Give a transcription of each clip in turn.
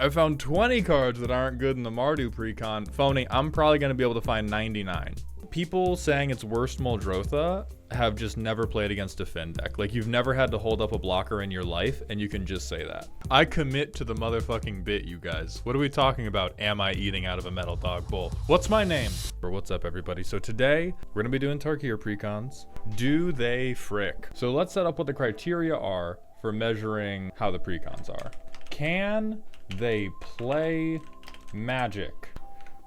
I found 20 cards that aren't good in the Mardu Precon. Phony, I'm probably going to be able to find 99. People saying it's worse Muldrotha have just never played against a Fin deck. Like, you've never had to hold up a blocker in your life, and you can just say that. I commit to the motherfucking bit, you guys. What are we talking about? Am I eating out of a metal dog bowl? What's my name? Or what's up, everybody? So today, we're gonna be doing Tarkir Precons. Do they frick? So let's set up what the criteria are for measuring how the Precons are. Can they play Magic?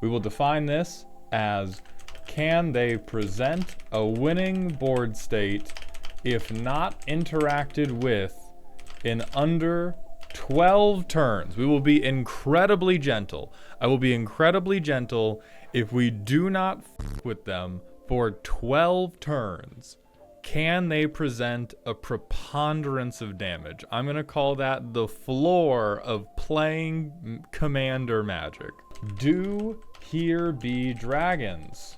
We will define this as, can they present a winning board state if not interacted with in under 12 turns? We will be incredibly gentle. I will be incredibly gentle if we do not f with them for 12 turns. Can they present a preponderance of damage? I'm going to call that the floor of playing Commander Magic. Do here be dragons?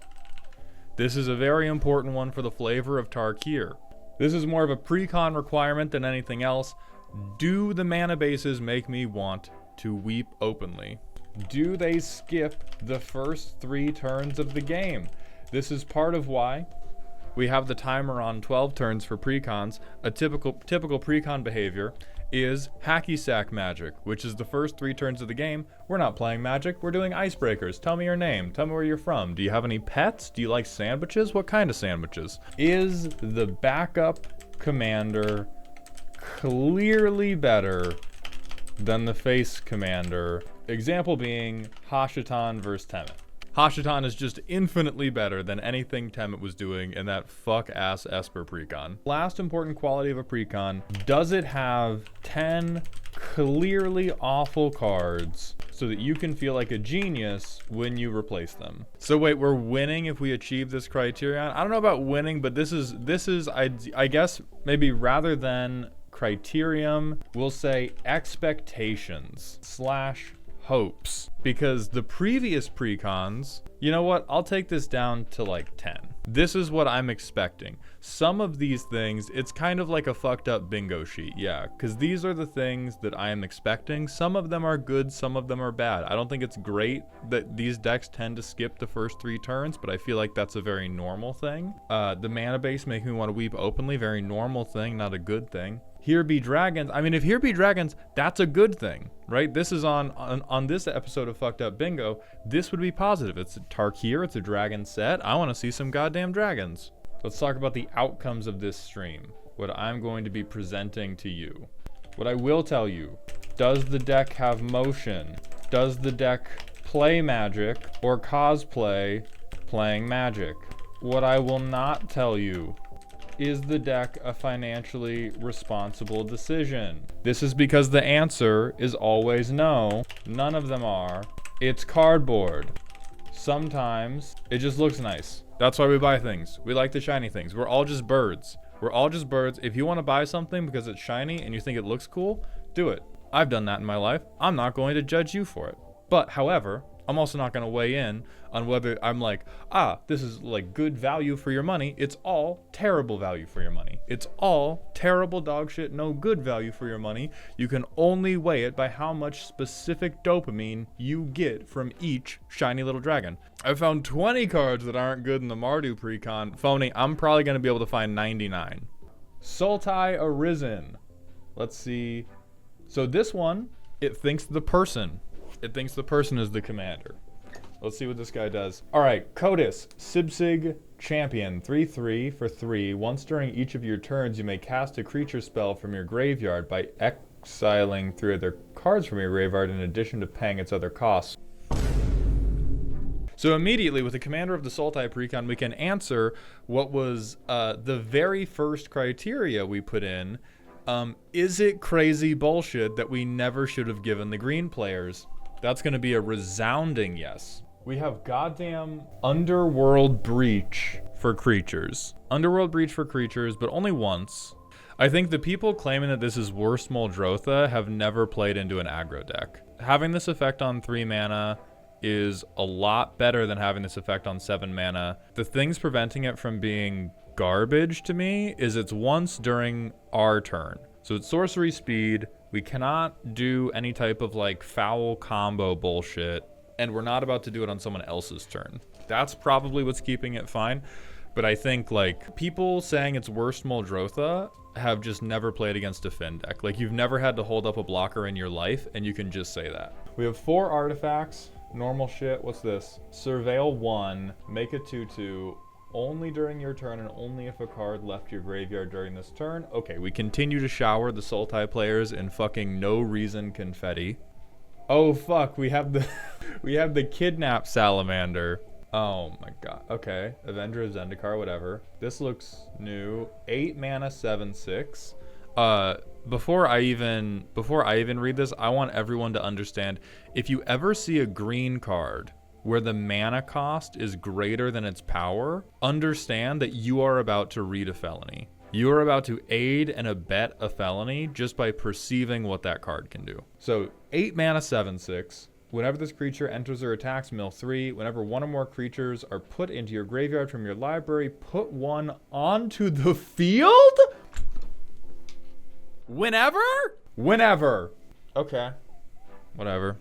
This is a very important one for the flavor of Tarkir. This is more of a Precon requirement than anything else. Do the mana bases make me want to weep openly? Do they skip the first 3 turns of the game? This is part of why we have the timer on 12 turns for Precons. A typical Precon behavior is hacky sack magic, which is the first 3 turns of the game. We're not playing Magic, we're doing icebreakers. Tell me your name, tell me where you're from. Do you have any pets? Do you like sandwiches? What kind of sandwiches? Is the backup commander clearly better than the face commander? Example being Hashatan versus Temur. Hashatan is just infinitely better than anything Temur was doing in that fuck-ass Esper Precon. Last important quality of a Precon, does it have 10 clearly awful cards so that you can feel like a genius when you replace them? So wait, we're winning if we achieve this criterion? I don't know about winning, but this is I guess maybe rather than criterion, we'll say expectations / hopes, because the previous Precons, you know what, I'll take this down to like 10. This is what I'm expecting. Some of these things, it's kind of like a fucked up bingo sheet, yeah, because these are the things that I am expecting. Some of them are good, some of them are bad. I don't think it's great that these decks tend to skip the first 3 turns, but I feel like that's a very normal thing. The mana base making me want to weep openly, very normal thing, not a good thing. Here be dragons. I mean, if here be dragons, that's a good thing, right? This is on this episode of Fucked Up Bingo. This would be positive. It's a Tarkir, it's a dragon set. I want to see some goddamn dragons. Let's talk about the outcomes of this stream. What I'm going to be presenting to you. What I will tell you, does the deck have motion? Does the deck play Magic or cosplay playing Magic? What I will not tell you, is the deck a financially responsible decision? This is because the answer is always no. None of them are. It's cardboard. Sometimes it just looks nice. That's why we buy things. We like the shiny things. We're all just birds. We're all just birds. If you want to buy something because it's shiny and you think it looks cool, do it. I've done that in my life. I'm not going to judge you for it. But however, I'm also not going to weigh in on whether I'm like, this is like good value for your money. It's all terrible value for your money. It's all terrible dog shit, no good value for your money. You can only weigh it by how much specific dopamine you get from each shiny little dragon. I found 20 cards that aren't good in the Mardu Precon. Phony, I'm probably going to be able to find 99. Sultai Arisen. Let's see. So this one, it thinks the person. It thinks the person is the commander. Let's see what this guy does. All right, Codis, Sibsig Champion, 3/3 for 3. Once during each of your turns, you may cast a creature spell from your graveyard by exiling 3 other cards from your graveyard in addition to paying its other costs. So immediately, with the commander of the Sultai Precon, we can answer what was the very first criteria we put in. Is it crazy bullshit that we never should have given the green players? That's going to be a resounding yes. We have goddamn Underworld Breach for creatures. Underworld Breach for creatures, but only once. I think the people claiming that this is worse Muldrotha have never played into an aggro deck. Having this effect on 3 mana is a lot better than having this effect on 7 mana. The things preventing it from being garbage to me is it's once during our turn. So it's sorcery speed, We cannot do any type of like foul combo bullshit, and we're not about to do it on someone else's turn. That's probably what's keeping it fine. But I think like people saying it's worst Muldrotha have just never played against a Finn deck. Like you've never had to hold up a blocker in your life, and you can just say that. We have 4 artifacts, normal shit. What's this? Surveil 1, make a 2/2, only during your turn and only if a card left your graveyard during this turn. Okay, we continue to shower the Sultai players in fucking no reason confetti. Oh fuck, we have the we have the kidnap salamander. Oh my god. Okay, Avenger of Zendikar, whatever. This looks new. 8 mana, 7/6. Before I even read this, I want everyone to understand, if you ever see a green card where the mana cost is greater than its power, understand that you are about to read a felony. You are about to aid and abet a felony just by perceiving what that card can do. So 8 mana, 7/6. Whenever this creature enters or attacks, mill 3. Whenever one or more creatures are put into your graveyard from your library, put 1 onto the field? Whenever? Whenever. Okay. Whatever.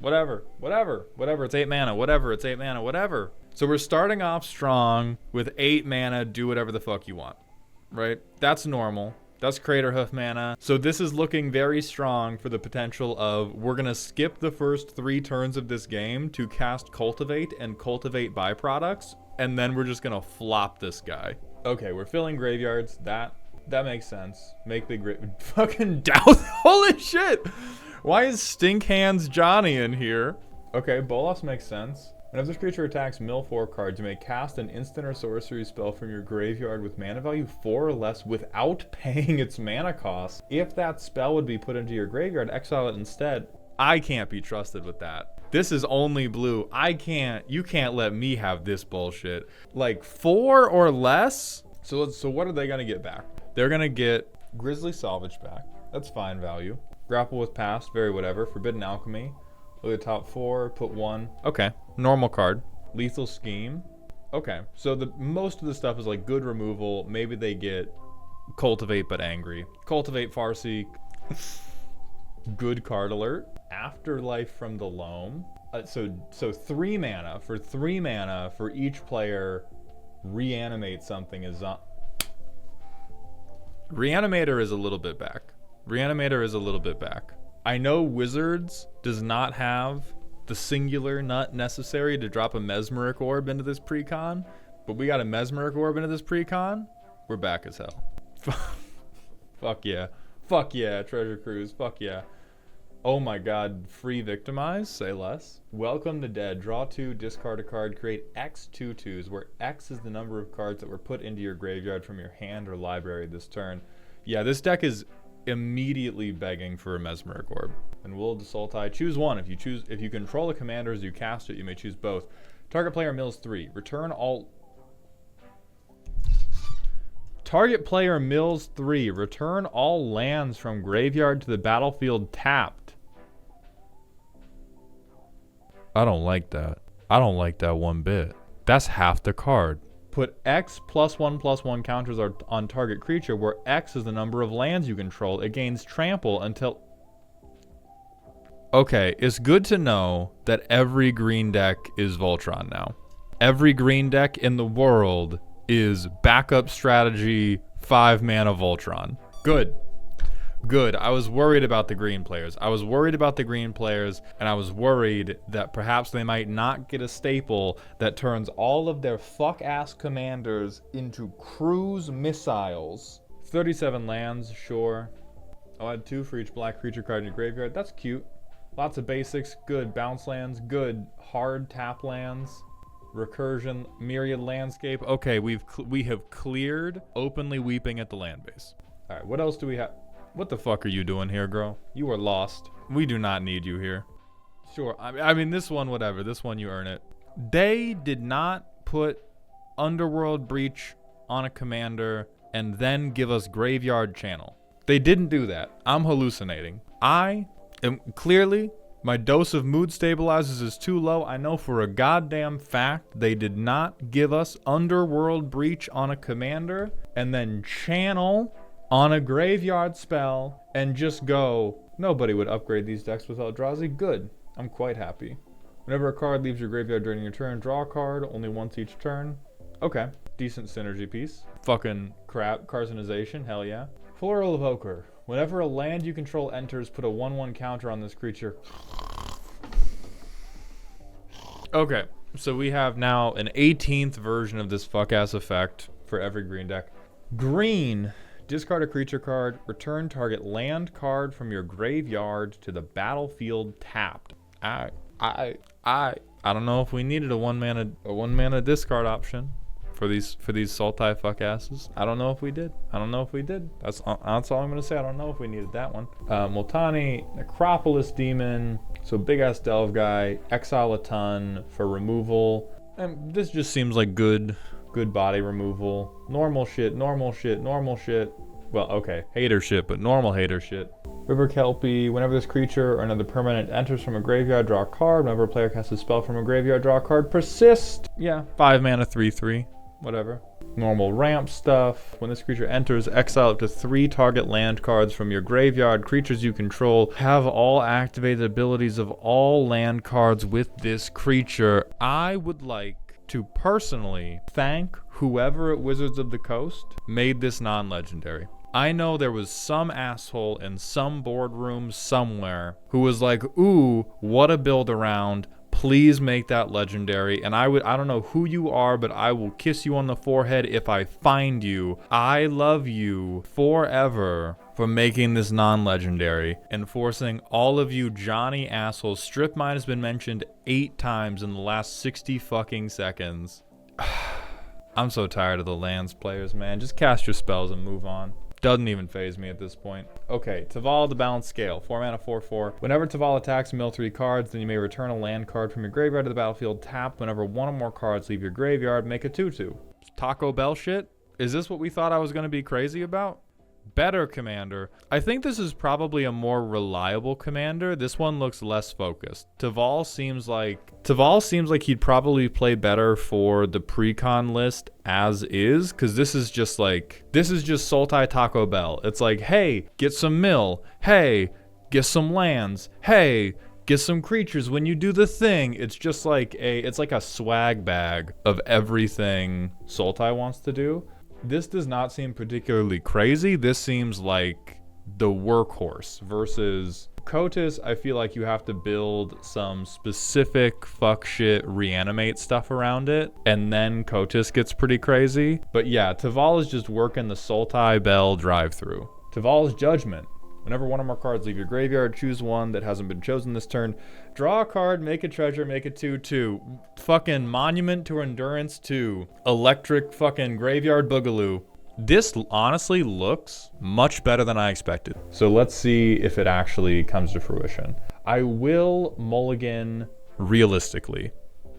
It's 8 mana. Whatever. It's 8 mana. Whatever. So we're starting off strong with 8 mana. Do whatever the fuck you want. Right? That's normal. That's Craterhoof mana. So this is looking very strong for the potential of we're going to skip the first 3 turns of this game to cast Cultivate and cultivate byproducts, and then we're just going to flop this guy. Okay, we're filling graveyards. That makes sense. Make the fucking down. Holy shit! Why is Stink Hands Johnny in here? Okay, Bolas makes sense. Whenever this creature attacks, mill 4 cards. You may cast an instant or sorcery spell from your graveyard with mana value 4 or less without paying its mana cost. If that spell would be put into your graveyard, exile it instead. I can't be trusted with that. This is only blue. You can't let me have this bullshit. Like 4 or less? So what are they gonna get back? They're gonna get Grizzly Salvage back. That's fine value. Grapple with Past, very whatever. Forbidden Alchemy. Look at the top 4, put 1. Okay, normal card. Lethal Scheme. Okay, so most of the stuff is like good removal. Maybe they get Cultivate but angry. Cultivate Farseek. Good card alert. Afterlife from the Loam. So 3 mana. For 3 mana for each player, reanimate something is on. Reanimator is a little bit back. I know Wizards does not have the singular nut necessary to drop a Mesmeric Orb into this Precon, but we got a Mesmeric Orb into this Precon. We're back as hell. Fuck yeah. Fuck yeah, Treasure Cruise. Fuck yeah. Oh my god, free Victimize, say less. Welcome the Dead. Draw 2, discard a card, create X 2/2s, where X is the number of cards that were put into your graveyard from your hand or library this turn. Yeah, this deck is immediately begging for a Mesmeric Orb. And Will of the Sultai, choose one. If you control the commander as you cast it, you may choose both. Target player mills 3. Target player mills 3. Return all lands from graveyard to the battlefield tapped. I don't like that. I don't like that one bit. That's half the card. Put X +1/+1 counters on target creature, where X is the number of lands you control. It gains trample until... Okay, it's good to know that every green deck is Voltron now. Every green deck in the world is backup strategy 5 mana Voltron. Good. I was worried about the green players. And I was worried that perhaps they might not get a staple that turns all of their fuck-ass commanders into cruise missiles. 37 lands, sure. I'll add 2 for each black creature card in your graveyard. That's cute. Lots of basics, good. Bounce lands, good. Hard tap lands. Recursion, Myriad Landscape. Okay, we have cleared Openly Weeping at the land base. Alright, what else do we have? What the fuck are you doing here, girl? You are lost. We do not need you here. Sure, I mean, this one, whatever. This one, you earn it. They did not put Underworld Breach on a commander and then give us Graveyard Channel. They didn't do that. I'm hallucinating. Clearly, my dose of mood stabilizers is too low. I know for a goddamn fact they did not give us Underworld Breach on a commander and then Channel on a graveyard spell and just go, Nobody would upgrade these decks with Eldrazi. Good. I'm quite happy. Whenever a card leaves your graveyard during your turn, draw a card, only once each turn. Okay. Decent synergy piece. Fucking crap. Carcinization. Hell yeah. Floral Evoker. Whenever a land you control enters, put a 1/1 counter on this creature. Okay. So we have now an 18th version of this fuck-ass effect for every green deck. Green. Discard a creature card. Return target land card from your graveyard to the battlefield tapped. I don't know if we needed a one mana discard option for these Sultai fuck asses. I don't know if we did. That's all I'm gonna say. I don't know if we needed that one. Multani, Necropolis Demon, so big ass delve guy, exile a ton for removal. And this just seems like good body removal. Normal shit. Well, okay, hater shit, but normal hater shit. River Kelpie, whenever this creature or another permanent enters from a graveyard, draw a card. Whenever a player casts a spell from a graveyard, draw a card. Persist. Yeah, 5 mana, 3/3. Whatever. Normal ramp stuff. When this creature enters, exile up to 3 target land cards from your graveyard. Creatures you control have all activated abilities of all land cards with this creature. I would like to personally thank whoever at Wizards of the Coast made this non-legendary. I know there was some asshole in some boardroom somewhere who was like, ooh, what a build around. Please make that legendary. And I don't know who you are, but I will kiss you on the forehead if I find you. I love you forever for making this non-legendary and forcing all of you Johnny assholes. Strip mine has been mentioned 8 times in the last 60 fucking seconds. I'm so tired of the lands players, man. Just cast your spells and move on. Doesn't even faze me at this point. Okay, Taval the Balanced Scale. 4 mana, 4/4. Whenever Taval attacks, mill 3 cards, then you may return a land card from your graveyard to the battlefield tapped. Whenever 1 or more cards leave your graveyard, make a 2/2. Taco Bell shit? Is this what we thought I was going to be crazy about? Better commander. I think this is probably a more reliable commander. This one looks less focused. Taval seems like he'd probably play better for the Precon list as is, because this is just Sultai Taco Bell. It's like, hey, get some mill. Hey, get some lands. Hey, get some creatures when you do the thing. It's just like it's like a swag bag of everything Sultai wants to do. This does not seem particularly crazy. This seems like the workhorse versus Kotis. I feel like you have to build some specific fuck shit reanimate stuff around it, and then Kotis gets pretty crazy. But yeah, Taval is just working the Sultai Bell drive-through. Taval's Judgment. Whenever 1 or more cards leave your graveyard, choose one that hasn't been chosen this turn. Draw a card, make a treasure, make it 2/2. Fucking Monument to Endurance 2. Electric fucking Graveyard Boogaloo. This honestly looks much better than I expected. So let's see if it actually comes to fruition. I will mulligan realistically.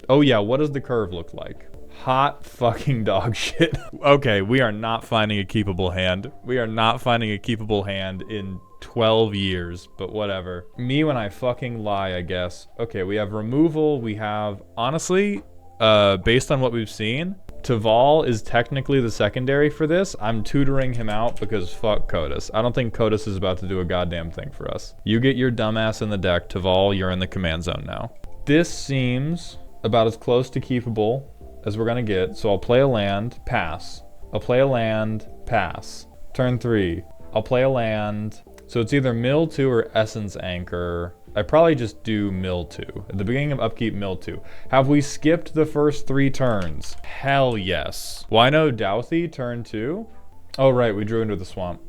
Oh yeah, what does the curve look like? Hot fucking dog shit. Okay, we are not finding a keepable hand. We are not finding a keepable hand in 12 years, but whatever. Me when I fucking lie, I guess. Okay, we have removal. We have, honestly, based on what we've seen, Taval is technically the secondary for this. I'm tutoring him out because fuck Kotis. I don't think Kotis is about to do a goddamn thing for us. You get your dumbass in the deck. Taval, you're in the command zone now. This seems about as close to keepable as we're gonna get. So I'll play a land, pass. I'll play a land, pass. Turn 3. I'll play a land. So it's either mill 2 or essence anchor. I probably just do mill 2. At the beginning of upkeep, mill 2. Have we skipped the first 3 turns? Hell yes. Wino Douthie, turn 2? Oh right, we drew into the swamp.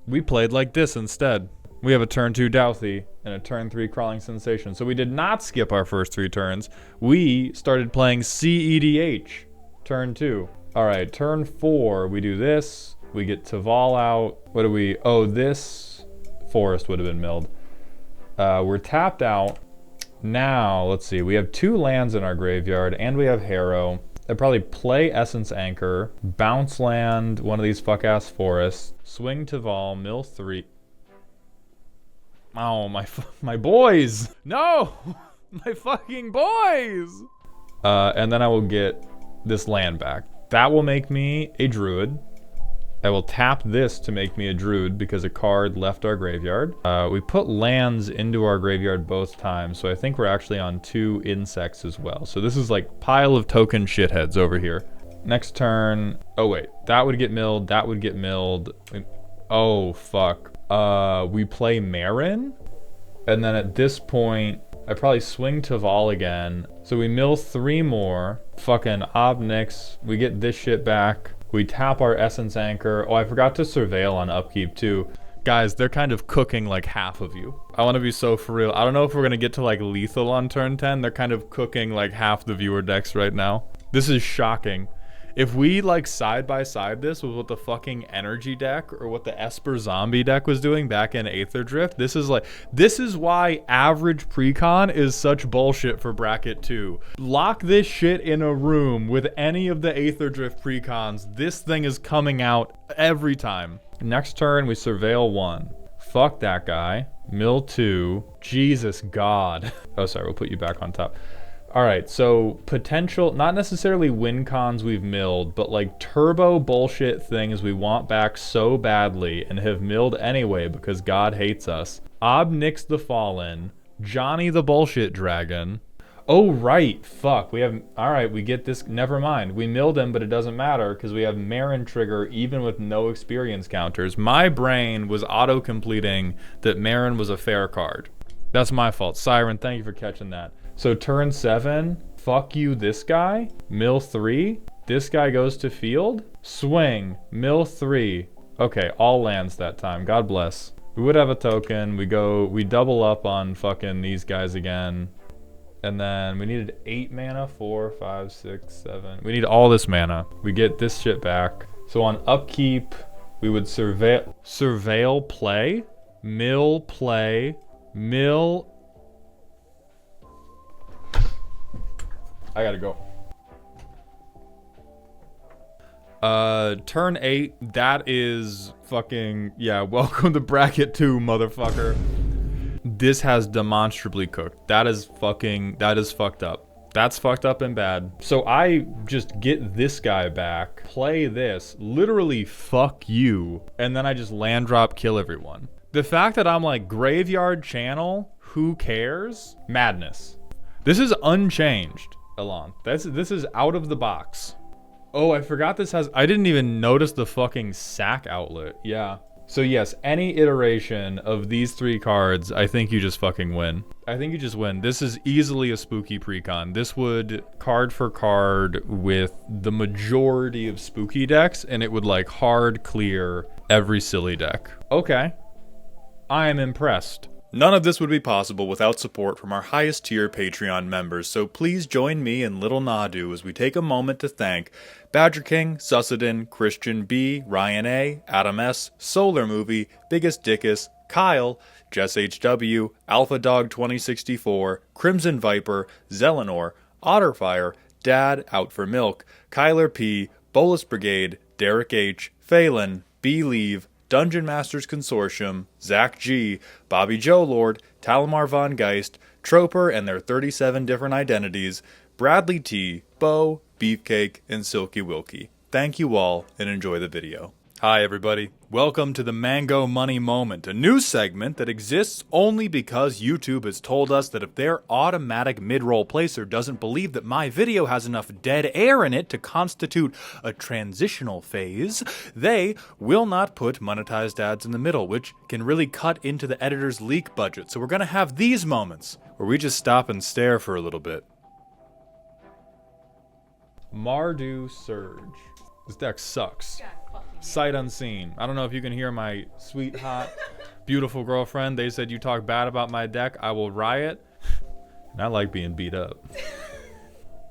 We played like this instead. We have a turn 2 Douthie and a turn 3 Crawling Sensation. So we did not skip our first 3 turns. We started playing CEDH, turn 2. All right, turn 4, we do this. We get Taval out. What do we, oh, this forest would have been milled. We're tapped out. Now, let's see, we have 2 lands in our graveyard and we have Harrow. I'd probably play Essence Anchor, bounce land one of these fuck-ass forests, swing Taval, mill 3. Oh, my boys! No! My fucking boys! And then I will get this land back. That will make me a druid. I will tap this to make me a druid because a card left our graveyard. We put lands into our graveyard both times, so I think we're actually on 2 insects as well. So this is like pile of token shitheads over here. Next turn, oh wait, that would get milled, that would get milled. Oh fuck. We play Marin, and then at this point, I probably swing Taval again. So we mill 3 more. Fucking Obnix. We get this shit back. We tap our Essence Anchor. Oh, I forgot to surveil on upkeep too. Guys, they're kind of cooking like half of you. I want to be so for real. I don't know if we're going to get to like lethal on turn 10. They're kind of cooking like half the viewer decks right now. This is shocking. If we like side by side this with what the fucking energy deck or what the Esper zombie deck was doing back in Aether Drift, this is why average precon is such bullshit for bracket 2. Lock this shit in a room with any of the Aether Drift precons. This thing is coming out every time. Next turn we surveil 1. Fuck that guy. Mill 2. Jesus God. Oh sorry, we'll put you back on top. Alright, so potential, not necessarily win cons we've milled, but like turbo bullshit things we want back so badly and have milled anyway because God hates us. Obnix the Fallen, Johnny the Bullshit Dragon. Oh right, fuck, we have, alright, we get this, never mind. We milled him, but it doesn't matter because we have Marin Trigger even with no experience counters. My brain was auto-completing that Marin was a fair card. That's my fault. Siren, thank you for catching that. So turn 7, fuck you this guy, mill 3, this guy goes to field, swing, mill 3. Okay, all lands that time, God bless. We would have a token, we double up on fucking these guys again. And then we needed 8 mana, 4, 5, 6, 7. We need all this mana. We get this shit back. So on upkeep, we would surveil play, mill. I gotta go. Turn 8, that is fucking, yeah, welcome to bracket 2, motherfucker. This has demonstrably cooked. That is fucked up. That's fucked up and bad. So I just get this guy back, play this, literally fuck you, and then I just land drop kill everyone. The fact that I'm like graveyard channel, who cares? Madness. This is unchanged. Elon. This is out of the box. Oh, I forgot this has, I didn't even notice the fucking sack outlet. Yeah. So yes, any iteration of these 3 cards, I think you just fucking win. I think you just win. This is easily a spooky precon. This would card for card with the majority of spooky decks, and it would like hard clear every silly deck. Okay. I am impressed. None of this would be possible without support from our highest tier Patreon members, so please join me and Little Nadu as we take a moment to thank Badger King, Sussedin, Christian B, Ryan A, Adam S, Solar Movie, Biggest Dickus, Kyle, Jess HW, Alpha Dog 2064, Crimson Viper, Zelenor, Otterfire, Dad Out for Milk, Kyler P, Bolus Brigade, Derek H, Phelan, B Leave, Dungeon Masters Consortium, Zach G, Bobby Joe Lord, Talamar Von Geist, Troper and their 37 different identities, Bradley T, Bo, Beefcake, and Silky Wilkie. Thank you all and enjoy the video. Hi everybody, welcome to the Mango Money Moment, a new segment that exists only because YouTube has told us that if their automatic mid-roll placer doesn't believe that my video has enough dead air in it to constitute a transitional phase, they will not put monetized ads in the middle, which can really cut into the editor's leak budget. So we're gonna have these moments where we just stop and stare for a little bit. Mardu Surge. This deck sucks. Sight unseen. I don't know if you can hear my sweet, hot, beautiful girlfriend. They said you talk bad about my deck, I will riot. And I like being beat up.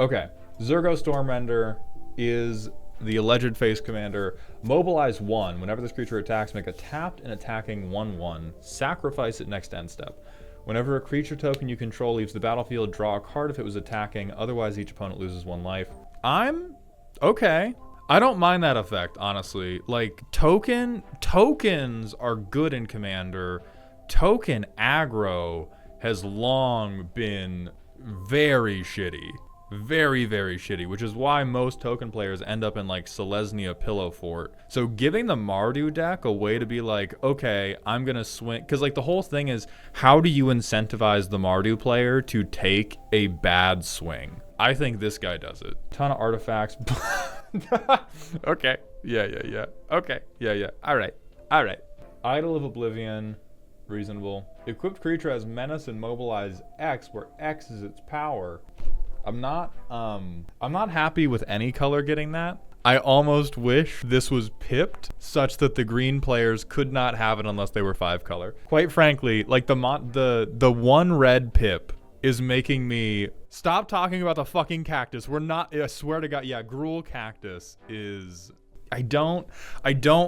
Okay. Zurgo Stormrender is the alleged face commander. Mobilize 1. Whenever this creature attacks, make a tapped and attacking 1/1. Sacrifice it next end step. Whenever a creature token you control leaves the battlefield, draw a card if it was attacking. Otherwise, each opponent loses 1 life. I'm okay. I don't mind that effect, honestly. Like, tokens are good in Commander. Token aggro has long been very shitty. Very, very shitty, which is why most token players end up in like Selesnya Pillow Fort. So giving the Mardu deck a way to be like, okay, I'm going to swing. Because like the whole thing is, how do you incentivize the Mardu player to take a bad swing? I think this guy does it. Ton of artifacts. Okay. Yeah. Okay. Yeah. All right. Idol of Oblivion. Reasonable. Equipped creature has Menace and Mobilize X, where X is its power. I'm not happy with any color getting that. I almost wish this was pipped such that the green players could not have it unless they were 5 color. Quite frankly, like the one red pip is making me stop talking about the fucking cactus. We're not, I swear to God, yeah, Gruul Cactus is, I don't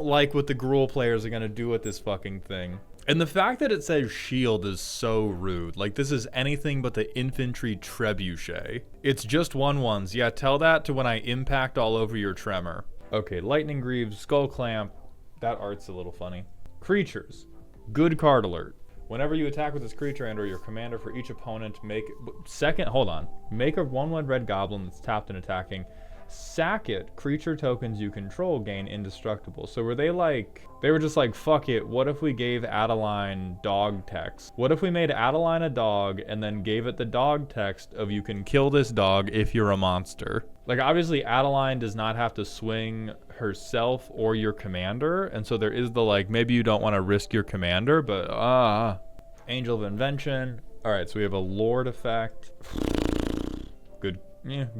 like what the Gruul players are gonna do with this fucking thing. And the fact that it says shield is so rude. Like, this is anything but the infantry trebuchet. It's just 1/1s. Yeah, tell that to when I impact all over your tremor. Okay, Lightning Greaves, Skull Clamp. That art's a little funny. Creatures. Good card alert. Whenever you attack with this creature and or your commander for each opponent, make a 1/1 red goblin that's tapped and attacking. Sack it. Creature tokens you control gain indestructible. So were they like, they were just like, fuck it, what if we gave Adeline dog text? What if we made Adeline a dog and then gave it the dog text of you can kill this dog if you're a monster? Like, obviously Adeline does not have to swing herself or your commander, and so there is the like, maybe you don't want to risk your commander, but Angel of Invention. All right, so we have a Lord effect.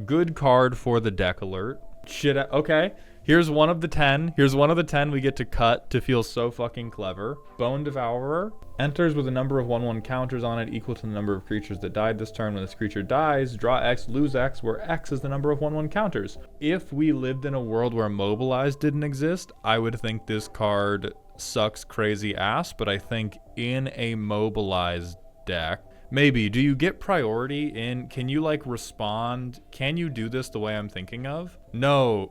Good card for the deck alert. Shit, okay. Here's one of the 10. Here's one of the 10 we get to cut to feel so fucking clever. Bone Devourer. Enters with a number of 1/1 counters on it equal to the number of creatures that died this turn. When this creature dies, draw X, lose X, where X is the number of 1/1 counters. If we lived in a world where Mobilize didn't exist, I would think this card sucks crazy ass, but I think in a Mobilize deck, maybe. Do you get priority in, can you like respond? Can you do this the way I'm thinking of? No,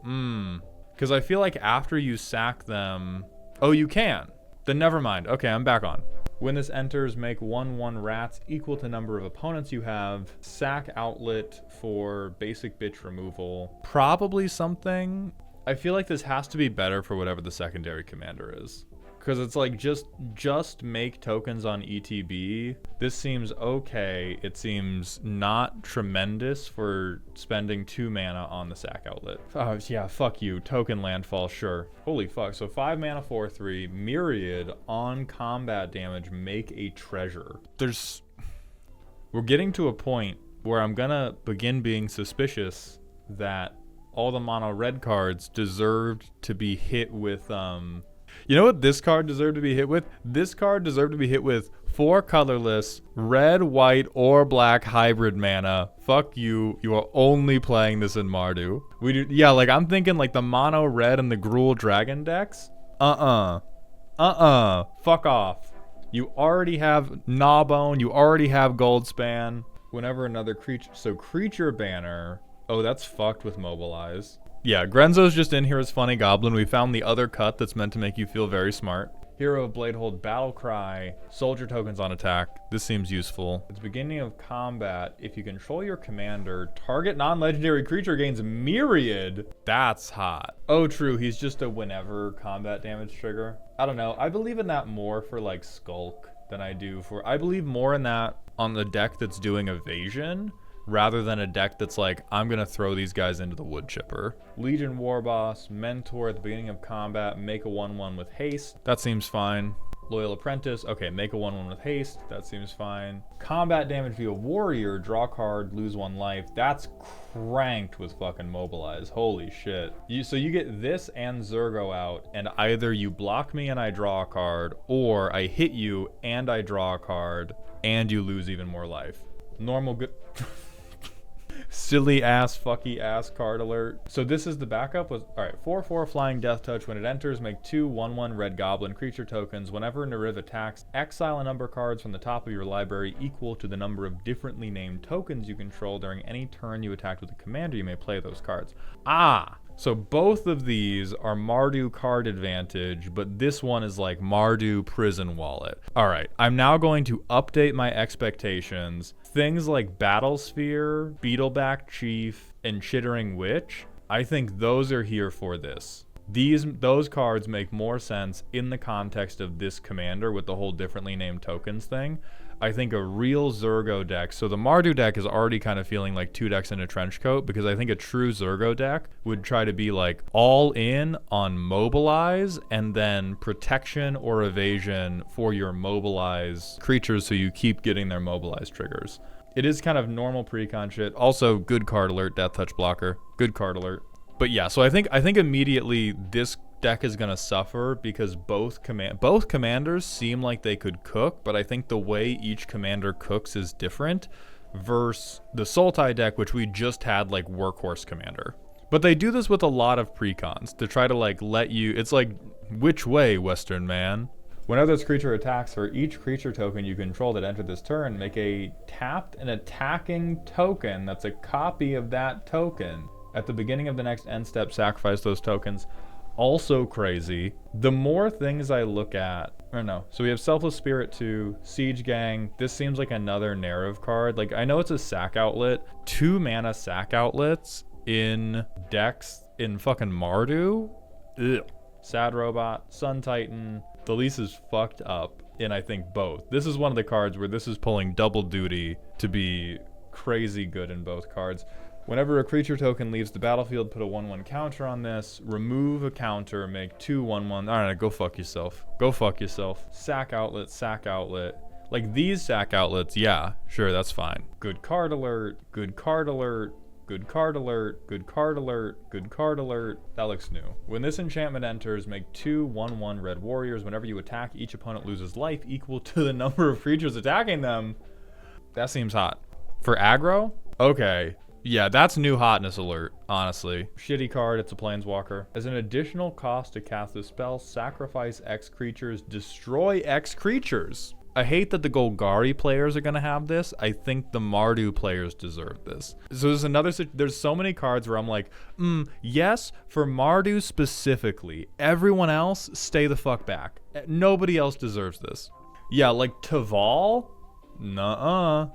because I feel like after you sack them, oh, you can. Then never mind. Okay, I'm back on. When this enters, make 1/1 rats equal to number of opponents you have. Sack outlet for basic bitch removal. Probably something. I feel like this has to be better for whatever the secondary commander is. Because it's like, just make tokens on ETB. This seems okay. It seems not tremendous for spending 2 mana on the sack outlet. Oh, yeah, fuck you. Token landfall, sure. Holy fuck. So 5 mana, 4/3, myriad on combat damage, make a treasure. We're getting to a point where I'm gonna begin being suspicious that all the mono red cards deserved to be hit with, you know what this card deserved to be hit with? This card deserved to be hit with 4 colorless, red, white, or black hybrid mana. Fuck you. You are only playing this in Mardu. Yeah, like I'm thinking like the mono red and the Gruul Dragon decks. Fuck off. You already have Gnawbone. You already have Goldspan. Whenever another creature, so creature banner. Oh, that's fucked with Mobilize. Yeah, Grenzo's just in here as Funny Goblin. We found the other cut that's meant to make you feel very smart. Hero of Bladehold, Battle Cry, Soldier tokens on attack. This seems useful. At the beginning of combat, if you control your commander, target non-legendary creature gains Myriad. That's hot. Oh, true. He's just a whenever combat damage trigger. I don't know. I believe in that more for like Skulk than I do for... I believe more in that on the deck that's doing evasion, rather than a deck that's like, I'm going to throw these guys into the wood chipper. Legion Warboss, Mentor at the beginning of combat, make a 1/1 with haste. That seems fine. Loyal Apprentice, okay, make a 1/1 with haste. That seems fine. Combat damage via Warrior, draw a card, lose 1 life. That's cranked with fucking Mobilize. Holy shit. So you get this and Zergo out, and either you block me and I draw a card, or I hit you and I draw a card, and you lose even more life. Normal good... Silly ass, fucky ass card alert. So this is the backup. All right, 4/4 Flying Death Touch. When it enters, make 2 1/1 red goblin creature tokens. Whenever Nariv attacks, exile a number cards from the top of your library equal to the number of differently named tokens you control. During any turn you attack with a commander, you may play those cards. So both of these are Mardu card advantage, but this one is like Mardu prison wallet. All right, I'm now going to update my expectations. Things like Battlesphere, Beetleback Chief, and Chittering Witch, I think those are here for this. Those cards make more sense in the context of this commander with the whole differently named tokens thing. I think a real Zergo deck, so the Mardu deck is already kind of feeling like 2 decks in a trench coat, because I think a true Zergo deck would try to be like all in on mobilize and then protection or evasion for your mobilize creatures so you keep getting their mobilize triggers. It is kind of normal precon shit. Also, good card alert, Death Touch blocker. Good card alert. But yeah, so I think immediately this deck is going to suffer because both commanders seem like they could cook, but I think the way each commander cooks is different versus the Sultai deck, which we just had like workhorse commander. But they do this with a lot of precons to try to like let you, it's like, which way, Western man? Whenever this creature attacks, for each creature token you control that entered this turn, make a tapped and attacking token that's a copy of that token. At the beginning of the next end step, sacrifice those tokens. Also crazy. The more things I look at, or no, so we have Selfless Spirit 2, Siege Gang. This seems like another narrative card. Like, I know it's a sack outlet. 2 mana sack outlets in decks in fucking Mardu? Ugh. Sad Robot, Sun Titan. The lease is fucked up in, I think, both. This is one of the cards where this is pulling double duty to be crazy good in both cards. Whenever a creature token leaves the battlefield, put a 1/1 counter on this. Remove a counter, make 2 1/1. All right, go fuck yourself. Go fuck yourself. Sack outlet, sack outlet. Like these sack outlets, yeah, sure, that's fine. Good card alert, good card alert, good card alert, good card alert, good card alert. That looks new. When this enchantment enters, make 2 1/1 red warriors. Whenever you attack, each opponent loses life equal to the number of creatures attacking them. That seems hot. For aggro? Okay. Yeah, that's new hotness alert, honestly. Shitty card, it's a planeswalker. As an additional cost to cast this spell, sacrifice X creatures, destroy X creatures. I hate that the Golgari players are going to have this. I think the Mardu players deserve this. So there's so many cards where I'm like, yes, for Mardu specifically. Everyone else, stay the fuck back. Nobody else deserves this. Yeah, like Taval? Nuh-uh.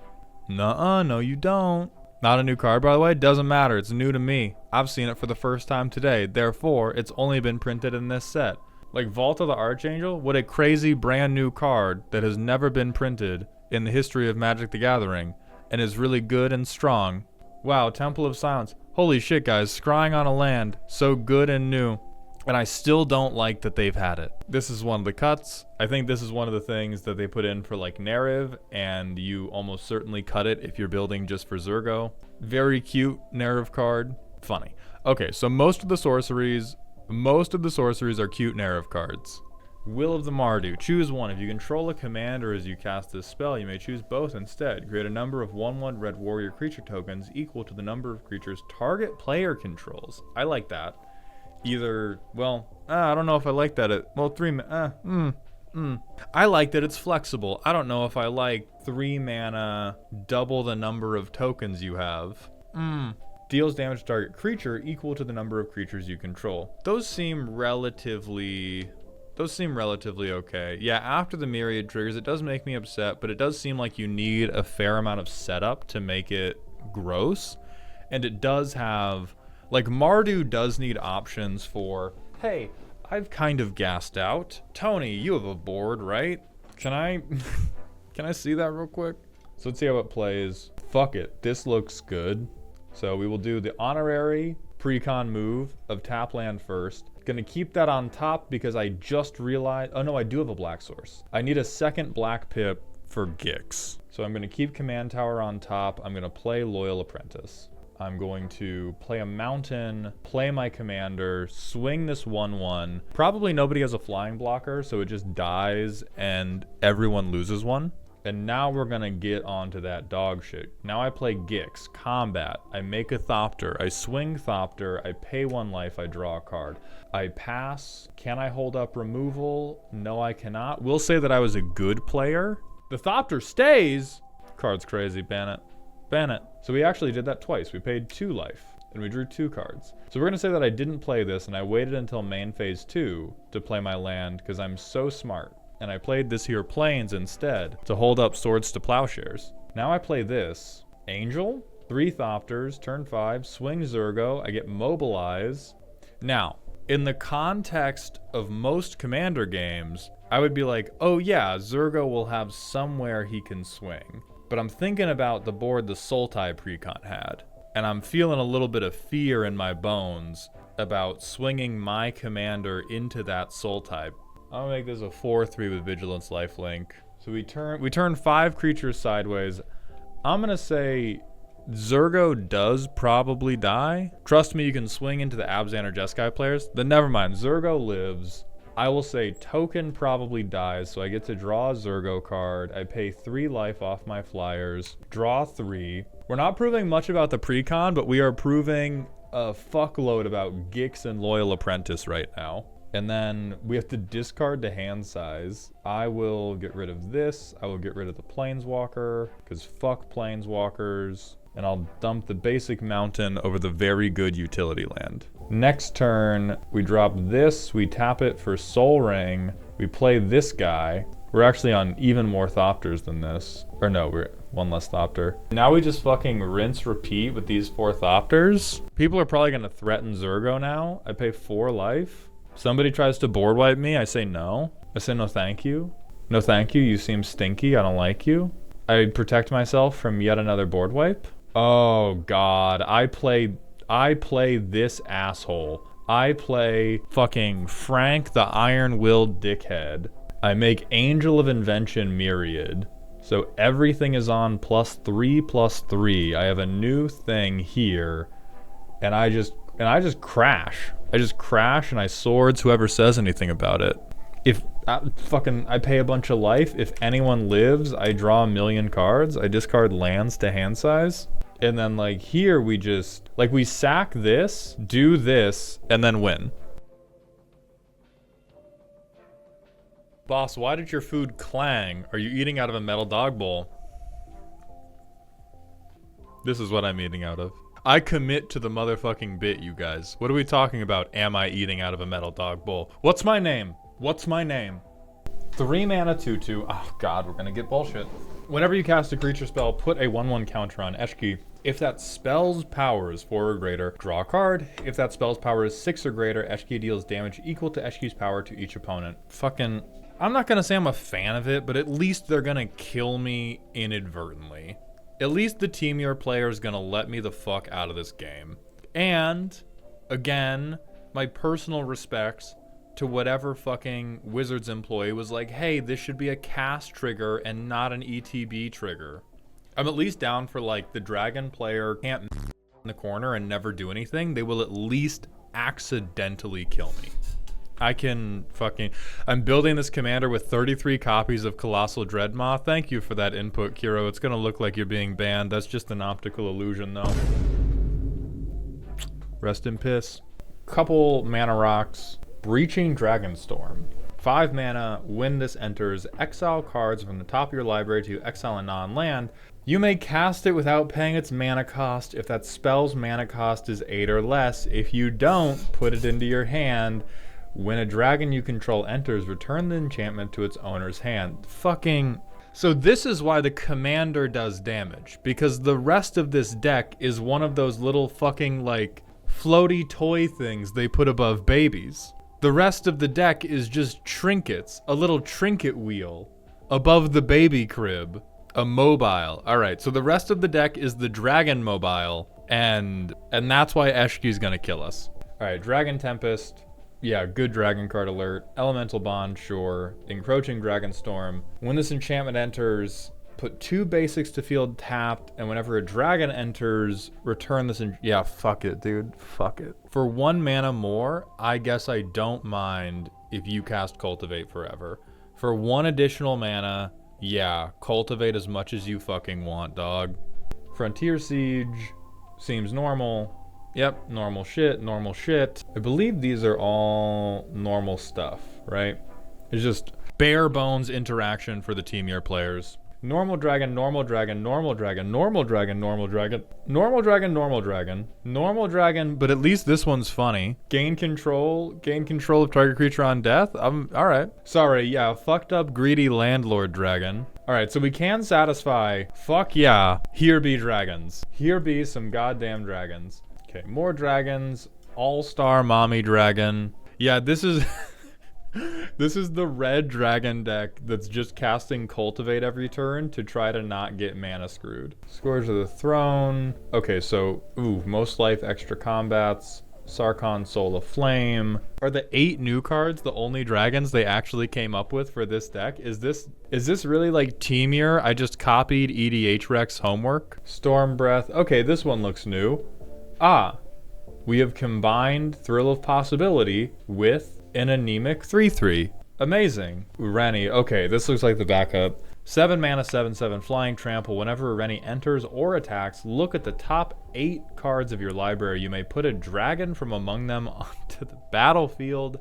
Nuh-uh, no you don't. Not a new card, by the way. Doesn't matter. It's new to me. I've seen it for the first time today. Therefore, it's only been printed in this set. Like Vault of the Archangel, what a crazy brand new card that has never been printed in the history of Magic the Gathering and is really good and strong. Wow, Temple of Silence. Holy shit, guys. Scrying on a land. So good and new. And I still don't like that they've had it. This is one of the cuts. I think this is one of the things that they put in for like narrative, and you almost certainly cut it if you're building just for Zergo. Very cute narrative card. Funny. Okay, so most of the sorceries are cute narrative cards. Will of the Mardu. Choose one. If you control a commander as you cast this spell, you may choose both instead. Create a number of 1/1 red warrior creature tokens equal to the number of creatures target player controls. I like that. Either, well, I don't know if I like that. I like that it's flexible. I don't know if I like 3 mana, double the number of tokens you have. Deals damage to target creature equal to the number of creatures you control. Those seem relatively okay. Yeah, after the myriad triggers, it does make me upset, but it does seem like you need a fair amount of setup to make it gross. And it does have, like, Mardu does need options for, hey, I've kind of gassed out. Tony, you have a board, right? Can I see that real quick? So let's see how it plays. Fuck it, this looks good. So we will do the honorary precon move of tap land first. Gonna keep that on top because I just realized, oh no, I do have a black source. I need a second black pip for Gix. So I'm gonna keep command tower on top. I'm gonna play Loyal Apprentice. I'm going to play a mountain, play my commander, swing this 1/1. Probably nobody has a flying blocker, so it just dies and everyone loses one. And now we're gonna get onto that dog shit. Now I play Gix, combat. I make a Thopter, I swing Thopter, I pay 1 life, I draw a card. I pass. Can I hold up removal? No, I cannot. We'll say that I was a good player. The Thopter stays. Card's crazy, ban it. Ban it. So we actually did that twice. We paid 2 life. and we drew 2 cards. So we're going to say that I didn't play this, and I waited until main phase 2 to play my land because I'm so smart. And I played this here Plains instead to hold up Swords to Plowshares. Now I play this. Angel, 3 Thopters, turn 5, swing Zurgo, I get Mobilize. Now, in the context of most Commander games, I would be like, oh yeah, Zurgo will have somewhere he can swing. But I'm thinking about the board the Sultai Precon had, and I'm feeling a little bit of fear in my bones about swinging my commander into that Sultai. I'm gonna make this a 4/3 with Vigilance Lifelink. So we turn 5 creatures sideways. I'm gonna say Zurgo does probably die. Trust me, you can swing into the Abzan or Jeskai players. Then never mind, Zurgo lives. I will say token probably dies, so I get to draw a Zurgo card. I pay 3 life off my flyers, draw 3. We're not proving much about the Precon, but we are proving a fuckload about Gix and Loyal Apprentice right now. And then we have to discard the hand size. I will get rid of this. I will get rid of the Planeswalker, because fuck Planeswalkers. And I'll dump the basic mountain over the very good utility land. Next turn, we drop this, we tap it for Soul Ring, we play this guy. We're actually on even more Thopters than this. Or no, we're 1 less Thopter. Now we just fucking rinse repeat with these 4 Thopters. People are probably gonna threaten Zurgo now. I pay 4 life. Somebody tries to board wipe me, I say no. I say no thank you. No thank you, you seem stinky, I don't like you. I protect myself from yet another board wipe. Oh god, I play this asshole. I play fucking Frank the Iron-Willed Dickhead. I make Angel of Invention Myriad. So everything is on +3/+3. I have a new thing here. And I just crash. I just crash and I swords whoever says anything about it. If I pay a bunch of life, if anyone lives, I draw 1,000,000 cards. I discard lands to hand size. And then like here we just, like we sack this, do this, and then win. Boss, why did your food clang? Are you eating out of a metal dog bowl? This is what I'm eating out of. I commit to the motherfucking bit, you guys. What are we talking about? Am I eating out of a metal dog bowl? What's my name? What's my name? 3 mana 2/2. Oh god, we're gonna get bullshit. Whenever you cast a creature spell, put a 1/1 counter on Eshki. If that spell's power is 4 or greater, draw a card. If that spell's power is 6 or greater, Eshki deals damage equal to Eshki's power to each opponent. Fucking, I'm not gonna say I'm a fan of it, but at least they're gonna kill me inadvertently. At least the Team Your player is gonna let me the fuck out of this game. And, again, my personal respects to whatever fucking Wizards employee was like, hey, this should be a cast trigger and not an ETB trigger. I'm at least down for like the dragon player can't in the corner and never do anything. They will at least accidentally kill me. I'm building this commander with 33 copies of Colossal Dreadmaw. Thank you for that input, Kiro. It's gonna look like you're being banned. That's just an optical illusion though. Rest in piss. Couple mana rocks. Breaching Dragonstorm. 5 mana, when this enters, exile cards from the top of your library to exile a non-land. You may cast it without paying its mana cost if that spell's mana cost is 8 or less. If you don't, put it into your hand. When a dragon you control enters, return the enchantment to its owner's hand. Fucking... So this is why the commander does damage, because the rest of this deck is one of those little fucking, like, floaty toy things they put above babies. The rest of the deck is just trinkets, a little trinket wheel above the baby crib, a mobile. All right, so the rest of the deck is the dragon mobile, and that's why Eshki's gonna kill us. All right, Dragon Tempest. Yeah, good dragon card alert. Elemental Bond, sure. Encroaching Dragonstorm. When this enchantment enters, put 2 basics to field tapped, and whenever a dragon enters, return this yeah, fuck it, dude. Fuck it. For 1 mana more, I guess I don't mind if you cast Cultivate forever. For 1 additional mana, yeah, cultivate as much as you fucking want, dog. Frontier Siege seems normal. Yep, normal shit, normal shit. I believe these are all normal stuff, right? It's just bare bones interaction for the Team Year players. Normal dragon, normal dragon, normal dragon, normal dragon, normal dragon, normal dragon, normal dragon, normal dragon, but at least this one's funny. Gain control of target creature on death? Alright. Sorry, yeah, fucked up greedy landlord dragon. Alright, so we can satisfy, fuck yeah, here be dragons. Here be some goddamn dragons. Okay, more dragons, all-star mommy dragon. Yeah, this is... This is the red dragon deck that's just casting Cultivate every turn to try to not get mana screwed. Scourge of the Throne. Okay, so, most life, extra combats. Sarkhan, Soul of Flame. Are the 8 new cards the only dragons they actually came up with for this deck? Is this really like Temur? I just copied EDH Rex homework. Storm Breath. Okay, this one looks new. We have combined Thrill of Possibility with an anemic 3/3. Amazing. Rennie. Okay, this looks like the backup. 7 mana, 7/7 flying trample. Whenever Rennie enters or attacks, look at the top 8 cards of your library. You may put a dragon from among them onto the battlefield.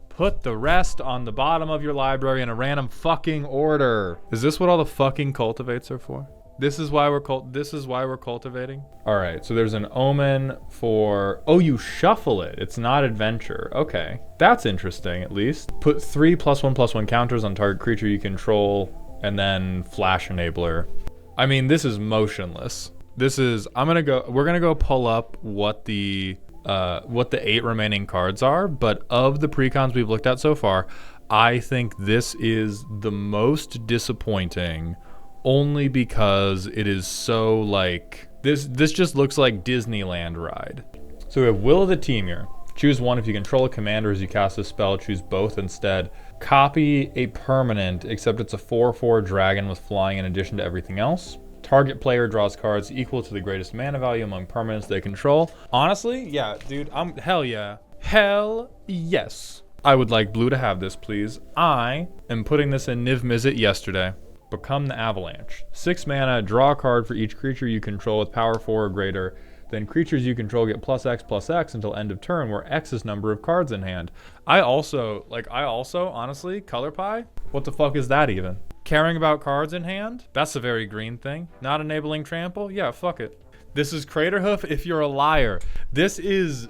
Put the rest on the bottom of your library in a random fucking order. Is this what all the fucking cultivates are for? This is why we're cultivating. All right, so there's an omen for, you shuffle it. It's not adventure. Okay, that's interesting at least. Put 3 +1/+1 counters on target creature you control, and then flash enabler. I mean, this is motionless. We're gonna go pull up what the 8 remaining cards are, but of the precons we've looked at so far, I think this is the most disappointing. Only because it is so like this just looks like Disneyland ride. So we have Will of the Temur. Choose one if you control a commander as you cast a spell. Choose both instead. Copy a permanent, except it's a 4/4 dragon with flying in addition to everything else. Target player draws cards equal to the greatest mana value among permanents they control. Honestly, yeah, dude, hell yeah. Hell yes. I would like blue to have this, please. I am putting this in Niv Mizzet yesterday. Become the Avalanche. 6 mana, draw a card for each creature you control with power 4 or greater. Then creatures you control get +X/+X until end of turn, where X is number of cards in hand. I also, honestly, Color Pie? What the fuck is that even? Caring about cards in hand? That's a very green thing. Not enabling trample? Yeah, fuck it. This is Craterhoof if you're a liar. This is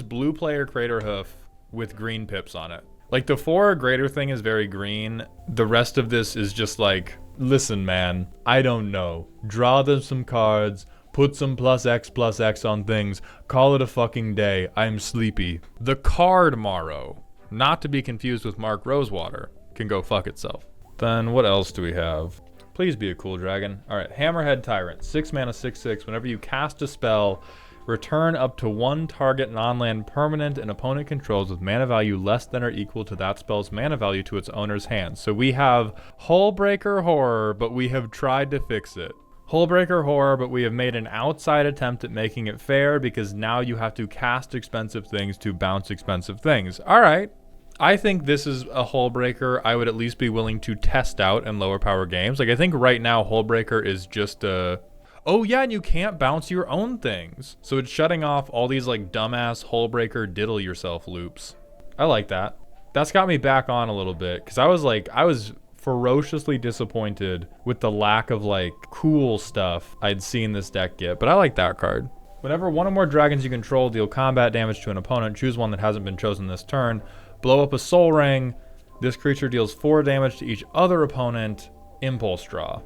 blue player Craterhoof with green pips on it. Like, the 4 or greater thing is very green. The rest of this is just like, listen, man, I don't know. Draw them some cards, put some +X/+X on things, call it a fucking day. I'm sleepy. The card Morrow, not to be confused with Mark Rosewater, can go fuck itself. Then what else do we have? Please be a cool dragon. All right, Hammerhead Tyrant. 6 mana, 6/6. Whenever you cast a spell, return up to 1 target non-land permanent an opponent controls with mana value less than or equal to that spell's mana value to its owner's hand. So we have Hullbreaker Horror, but we have tried to fix it. Hullbreaker Horror, but we have made an outside attempt at making it fair because now you have to cast expensive things to bounce expensive things. All right. I think this is a Hullbreaker I would at least be willing to test out in lower power games. Like, I think right now Hullbreaker is just a... Oh yeah, and you can't bounce your own things. So it's shutting off all these like dumbass Hullbreaker diddle yourself loops. I like that. That's got me back on a little bit because I was ferociously disappointed with the lack of like cool stuff I'd seen this deck get, but I like that card. Whenever one or more dragons you control deal combat damage to an opponent, choose one that hasn't been chosen this turn. Blow up a Soul Ring. This creature deals 4 damage to each other opponent. Impulse draw.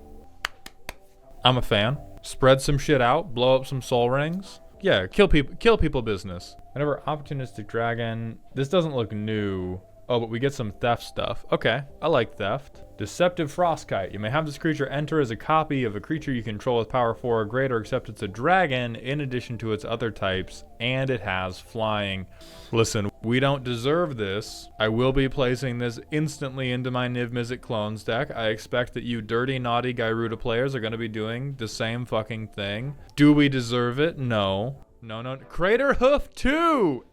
I'm a fan. Spread some shit out, blow up some soul rings. Yeah, kill people business. Whenever opportunistic dragon, this doesn't look new. Oh, but we get some theft stuff. Okay, I like theft. Deceptive Frostkite. You may have this creature enter as a copy of a creature you control with power 4 or greater, except it's a dragon in addition to its other types, and it has flying. Listen, we don't deserve this. I will be placing this instantly into my Niv Mizzet Clones deck. I expect that you dirty, naughty Gyruda players are going to be doing the same fucking thing. Do we deserve it? No. No. Craterhoof 2!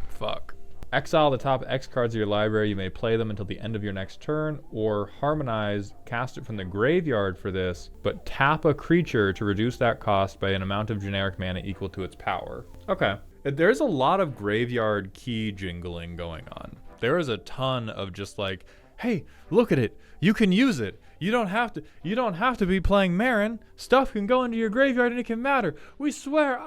Fuck. Exile the top X cards of your library. You may play them until the end of your next turn, or Harmonize, cast it from the graveyard for this, but tap a creature to reduce that cost by an amount of generic mana equal to its power. Okay. There's a lot of graveyard key jingling going on. There is a ton of just like, hey, look at it. You can use it. You don't have to be playing Marin. Stuff can go into your graveyard and it can matter. We swear.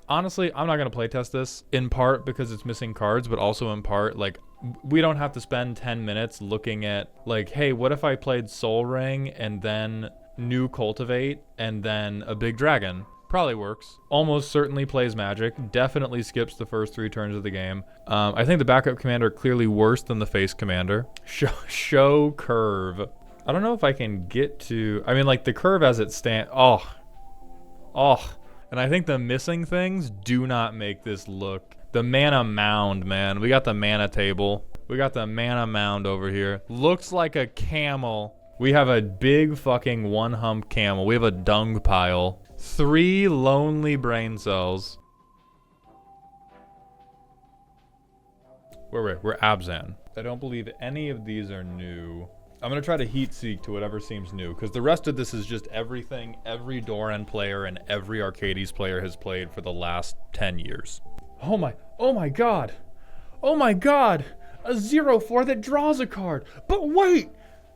Honestly, I'm not going to playtest this, in part because it's missing cards, but also in part, like, we don't have to spend 10 minutes looking at, like, hey, what if I played Soul Ring and then new Cultivate and then a big dragon? Probably works. Almost certainly plays Magic. Definitely skips the first 3 turns of the game. I think the backup commander clearly worse than the face commander. Show curve. I don't know if I can get to... I mean, like, the curve as it stands... Oh. And I think the missing things do not make this look... The mana mound, man. We got the mana table. We got the mana mound over here. Looks like a camel. We have a big fucking one-hump camel. We have a dung pile. 3 lonely brain cells. We're Abzan. I don't believe any of these are new. I'm going to try to heat seek to whatever seems new, because the rest of this is just everything every Doran player and every Arcades player has played for the last 10 years. Oh my god. Oh my god. A 0/4 that draws a card. But wait,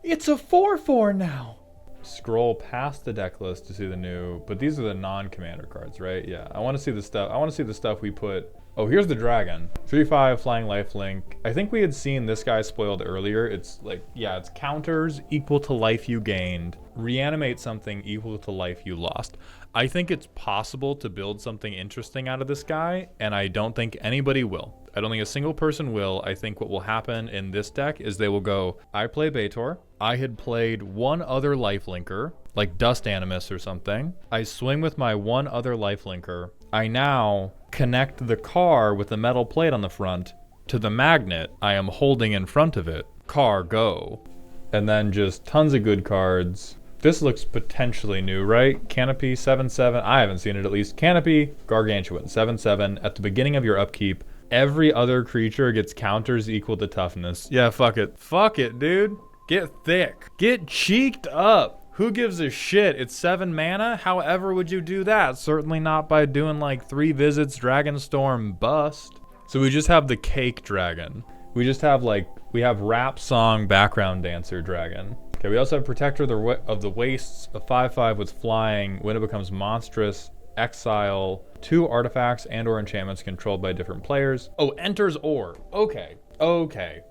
it's a 4/4 now. Scroll past the deck list to see the new, but these are the non-commander cards, right? Yeah, I want to see the stuff. I want to see the stuff we put. Oh, here's the dragon. 3/5 flying lifelink. I think we had seen this guy spoiled earlier. It's like, yeah, it's counters equal to life you gained. Reanimate something equal to life you lost. I think it's possible to build something interesting out of this guy, and I don't think anybody will. I don't think a single person will. I think what will happen in this deck is they will go, I play Baitor. I had played one other lifelinker, like Dust Animus or something. I swing with my one other lifelinker. I now connect the car with the metal plate on the front to the magnet I am holding in front of it. Car, go. And then just tons of good cards. This looks potentially new, right? Canopy, 7/7. I haven't seen it at least. Canopy, Gargantuan, 7/7. At the beginning of your upkeep, every other creature gets counters equal to toughness. Yeah, fuck it. Fuck it, dude. Get thick. Get cheeked up. Who gives a shit? It's 7 mana? However would you do that? Certainly not by doing like 3 visits, Dragonstorm, bust. So we just have the cake dragon. We just have we have rap song background dancer dragon. Okay, we also have Protector of the Wastes, a 5/5 with flying. When it becomes monstrous, exile 2 artifacts and or enchantments controlled by different players. Oh, enters or. Okay,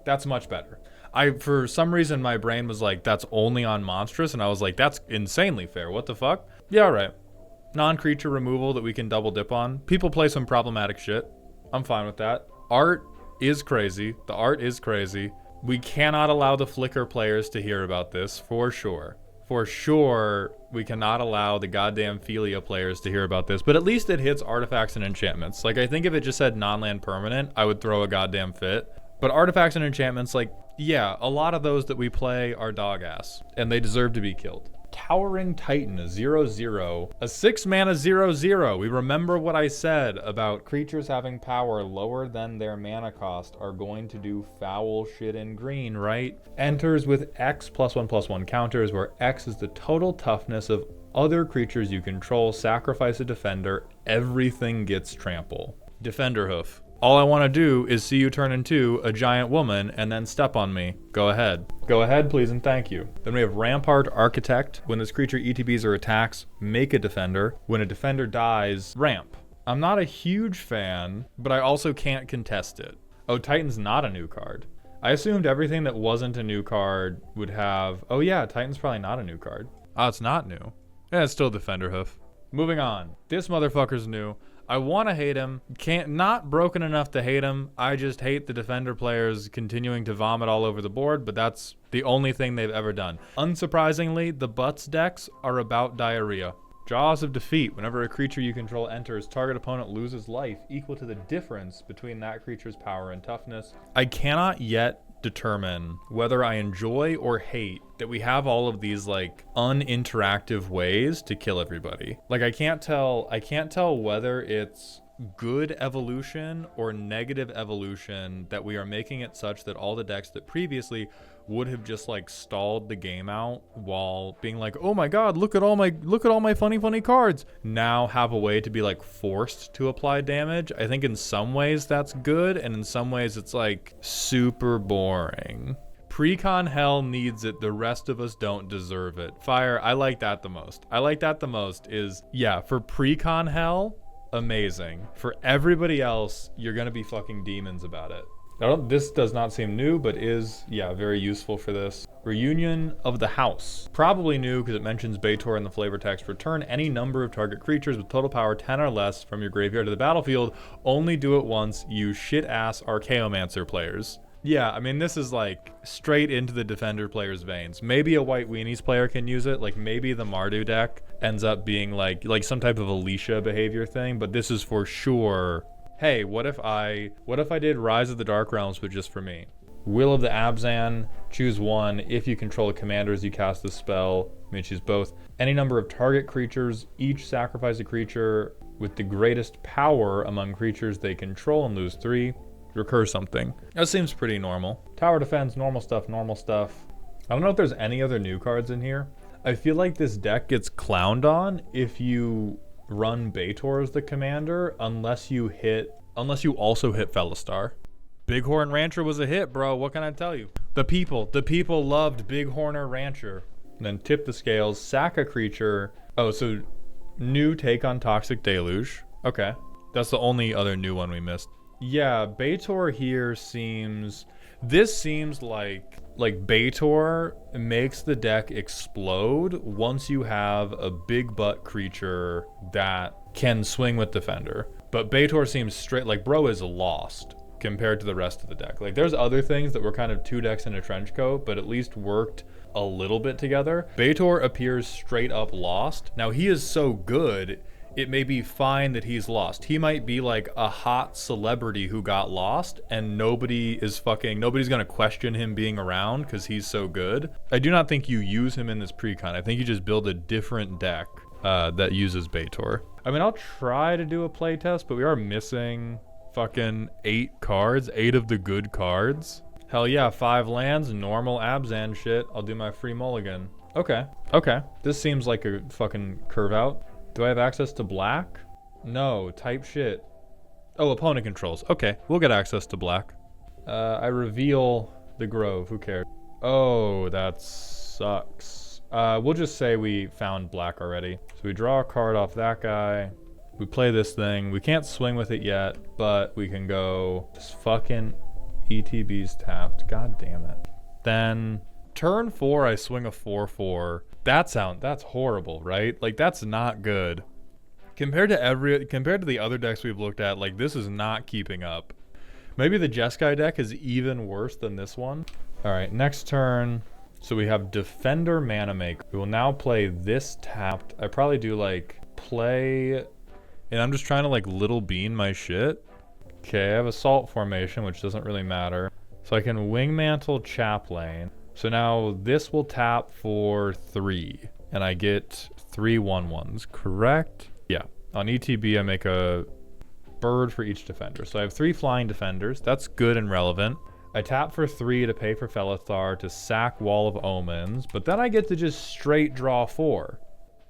that's much better. For some reason, my brain was like, that's only on monstrous, and I was like, that's insanely fair. What the fuck? Yeah, all right. Non-creature removal that we can double dip on. People play some problematic shit. I'm fine with that. Art is crazy. The art is crazy. We cannot allow the Flicker players to hear about this, for sure. For sure, we cannot allow the goddamn Philia players to hear about this, but at least it hits artifacts and enchantments. Like, I think if it just said non-land permanent, I would throw a goddamn fit. But artifacts and enchantments, like, yeah, a lot of those that we play are dog ass, and they deserve to be killed. Towering Titan, a 0/0, a 6 mana 0/0. We remember what I said about creatures having power lower than their mana cost are going to do foul shit in green, right? Enters with X +1/+1 counters, where X is the total toughness of other creatures you control. Sacrifice a defender, everything gets trample. Defender hoof. All I want to do is see you turn into a giant woman and then step on me. Go ahead. Go ahead, please, and thank you. Then we have Rampart Architect. When this creature ETBs or attacks, make a defender. When a defender dies, ramp. I'm not a huge fan, but I also can't contest it. Oh, Titan's not a new card. I assumed everything that wasn't a new card would have... Oh yeah, Titan's probably not a new card. Oh, it's not new. Yeah, it's still Defender Hoof. Moving on. This motherfucker's new. I want to hate him. Not broken enough to hate him. I just hate the defender players continuing to vomit all over the board, but that's the only thing they've ever done. Unsurprisingly, the Butts decks are about diarrhea. Jaws of Defeat. Whenever a creature you control enters, target opponent loses life equal to the difference between that creature's power and toughness. I cannot yet determine whether I enjoy or hate that we have all of these like uninteractive ways to kill everybody. Like I can't tell whether it's good evolution or negative evolution that we are making it such that all the decks that previously would have just like stalled the game out while being like, oh my god, look at all my funny cards, now have a way to be like forced to apply damage. I think in some ways that's good, and in some ways it's like super boring. Precon hell needs it. The rest of us don't deserve it. Fire, I like that the most. I like that the most is, yeah, for Precon hell, amazing. For everybody else, you're going to be fucking demons about it. This does not seem new, but is, yeah, very useful for this. Reunion of the House. Probably new because it mentions Baator in the flavor text. Return any number of target creatures with total power 10 or less from your graveyard to the battlefield. Only do it once, you shit-ass Archaeomancer players. Yeah, I mean, this is like straight into the Defender player's veins. Maybe a White Weenies player can use it. Like maybe the Mardu deck ends up being like some type of Alicia behavior thing, but this is for sure. Hey, what if I did Rise of the Dark Realms, but just for me? Will of the Abzan, choose one. If you control a commander as you cast the spell, I mean, choose both. Any number of target creatures, each sacrifice a creature with the greatest power among creatures they control and lose 3. Recur something. That seems pretty normal. Tower defense, normal stuff, normal stuff. I don't know if there's any other new cards in here. I feel like this deck gets clowned on if you run Baator as the commander, unless you also hit Fellastar. Bighorn Rancher was a hit, bro. What can I tell you? The people loved Bighorner Rancher. And then tip the scales, sack a creature. Oh, so new take on Toxic Deluge. Okay. That's the only other new one we missed. Yeah, Baator here seems like Baator makes the deck explode once you have a big butt creature that can swing with Defender. But Baator seems straight, like bro is lost compared to the rest of the deck. Like there's other things that were kind of 2 decks in a trench coat, but at least worked a little bit together. Baator appears straight up lost. Now he is so good, it may be fine that he's lost. He might be like a hot celebrity who got lost and nobody's gonna question him being around because he's so good. I do not think you use him in this Precon. I think you just build a different deck that uses Baator. I mean, I'll try to do a playtest, but we are missing fucking 8 cards, 8 of the good cards. Hell yeah, 5 lands, normal Abzan shit. I'll do my free mulligan. Okay. This seems like a fucking curve out. Do I have access to black? No, type shit. Oh, opponent controls. Okay, we'll get access to black. I reveal the Grove, who cares? Oh, that sucks. We'll just say we found black already. So we draw a card off that guy. We play this thing. We can't swing with it yet, but we can go just fucking ETB's tapped. God damn it. Then turn 4, I swing a 4/4. That's horrible, right? Like that's not good. Compared to the other decks we've looked at, like this is not keeping up. Maybe the Jeskai deck is even worse than this one. All right, next turn. So we have Defender Mana Maker. We will now play this tapped. I probably do like play, and I'm just trying to like Little Bean my shit. Okay, I have Assault Formation, which doesn't really matter. So I can Wingmantle Chaplain. So now this will tap for 3, and I get 3 1/1s, correct? Yeah. On ETB, I make a bird for each defender. So I have 3 flying defenders. That's good and relevant. I tap for 3 to pay for Fellastar to sack Wall of Omens, but then I get to just straight draw 4.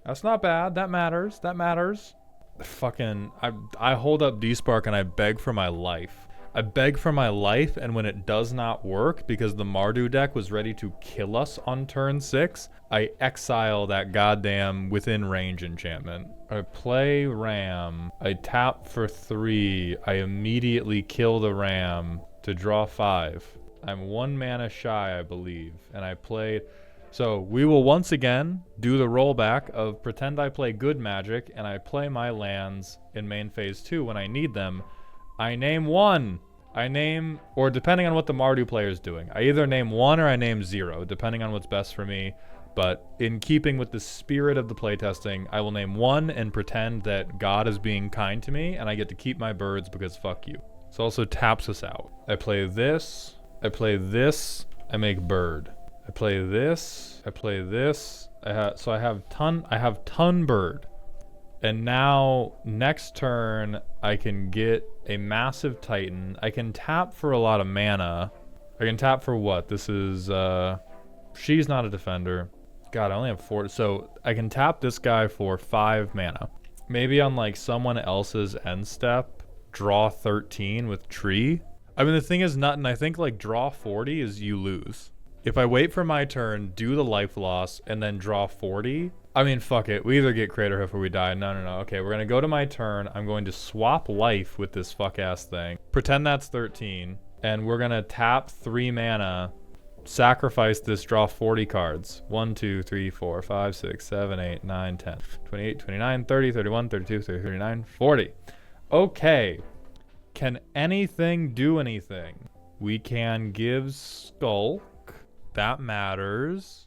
That's not bad. That matters. Fucking, I hold up D-Spark and I beg for my life. And when it does not work, because the Mardu deck was ready to kill us on turn 6, I exile that goddamn within range enchantment. I play Ram. I tap for 3. I immediately kill the Ram to draw 5. I'm 1 mana shy, I believe. And I played... So we will once again do the rollback of pretend I play good Magic and I play my lands in main phase 2 when I need them. I name 1. Or depending on what the Mardu player is doing, I either name 1 or I name 0, depending on what's best for me. But in keeping with the spirit of the playtesting, I will name 1 and pretend that God is being kind to me, and I get to keep my birds because fuck you. This also taps us out. I play this, I make bird. I play this, so I have ton bird. And now, next turn, I can get a massive Titan. I can tap for a lot of mana. I can tap for what? This is, she's not a defender. God, I only have 4. So, I can tap this guy for 5 mana. Maybe on, like, someone else's end step, draw 13 with tree. I mean, the thing is, I think, like, draw 40 is you lose. If I wait for my turn, do the life loss, and then draw 40, I mean, fuck it. We either get Crater Hoof or we die. No. Okay, we're going to go to my turn. I'm going to swap life with this fuck-ass thing. Pretend that's 13. And we're going to tap 3 mana, sacrifice this, draw 40 cards. 1, 2, 3, 4, 5, 6, 7, 8, 9, 10, 28, 29, 30, 31, 32, 33, 39, 40. Okay. Can anything do anything? We can give Skulk. That matters.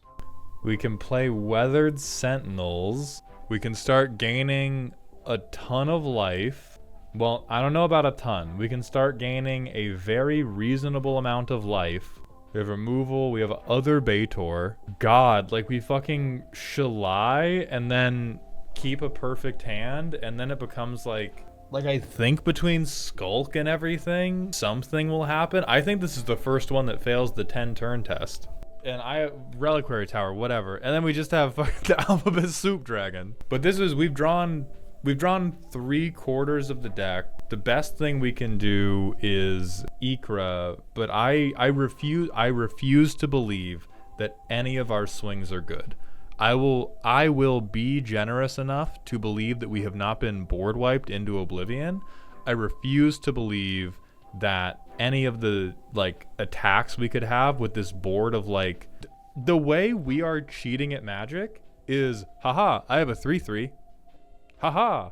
We can play Weathered Sentinels. We can start gaining a ton of life. Well, I don't know about a ton. We can start gaining a very reasonable amount of life. We have removal. We have other Baitor. God, like we fucking Shalai and then keep a perfect hand, and then it becomes like I think between Skulk and everything, something will happen. I think this is the first one that fails the 10 turn test. And Reliquary Tower, whatever. And then we just have the Alphabet Soup Dragon. But this is, we've drawn 3/4 of the deck. The best thing we can do is Ikra, but I refuse to believe that any of our swings are good. I will be generous enough to believe that we have not been board wiped into oblivion. I refuse to believe that any of the like attacks we could have with this board of like the way we are cheating at Magic is haha, I have a 3/3. Haha.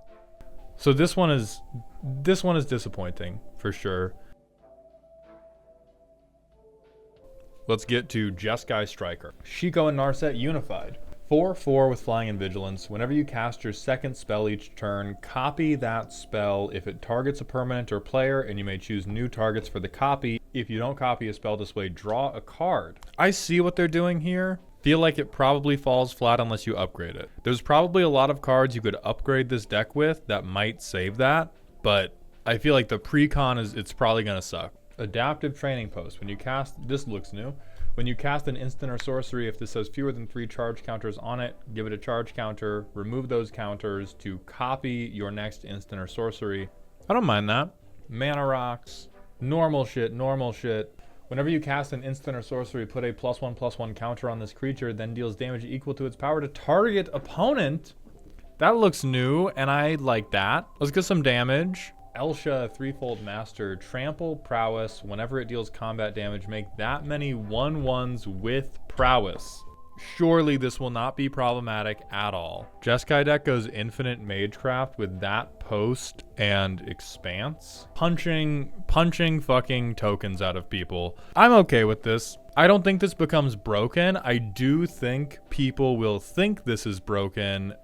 So this one is disappointing for sure. Let's get to Jeskai Striker. Shiko and Narset unified. 4/4 with Flying and Vigilance. Whenever you cast your second spell each turn, copy that spell if it targets a permanent or player, and you may choose new targets for the copy. If you don't copy a spell this way, draw a card. I see what they're doing here. Feel like it probably falls flat unless you upgrade it. There's probably a lot of cards you could upgrade this deck with that might save that, but I feel like the Precon it's probably gonna suck. Adaptive Training Post. When you cast, this looks new. When you cast an instant or sorcery, if this has fewer than 3 charge counters on it, give it a charge counter, remove those counters to copy your next instant or sorcery. I don't mind that. Mana Rocks, normal shit. Whenever you cast an instant or sorcery, put a +1/+1 counter on this creature, then deals damage equal to its power to target opponent. That looks new, and I like that. Let's get some damage. Elsha, Threefold Master, Trample, Prowess. Whenever it deals combat damage, make that many 1/1s with Prowess. Surely this will not be problematic at all. Jeskai deck goes Infinite Magecraft with that post and Expanse. Punching fucking tokens out of people. I'm okay with this. I don't think this becomes broken. I do think people will think this is broken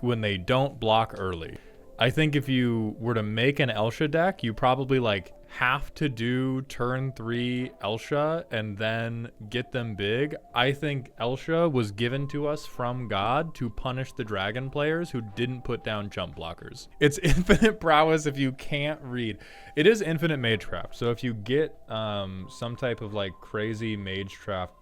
when they don't block early. I think if you were to make an Elsha deck, you probably like have to do turn 3 Elsha and then get them big. I think Elsha was given to us from God to punish the dragon players who didn't put down jump blockers. It's infinite prowess if you can't read. It is infinite magecraft. So if you get some type of like crazy magecraft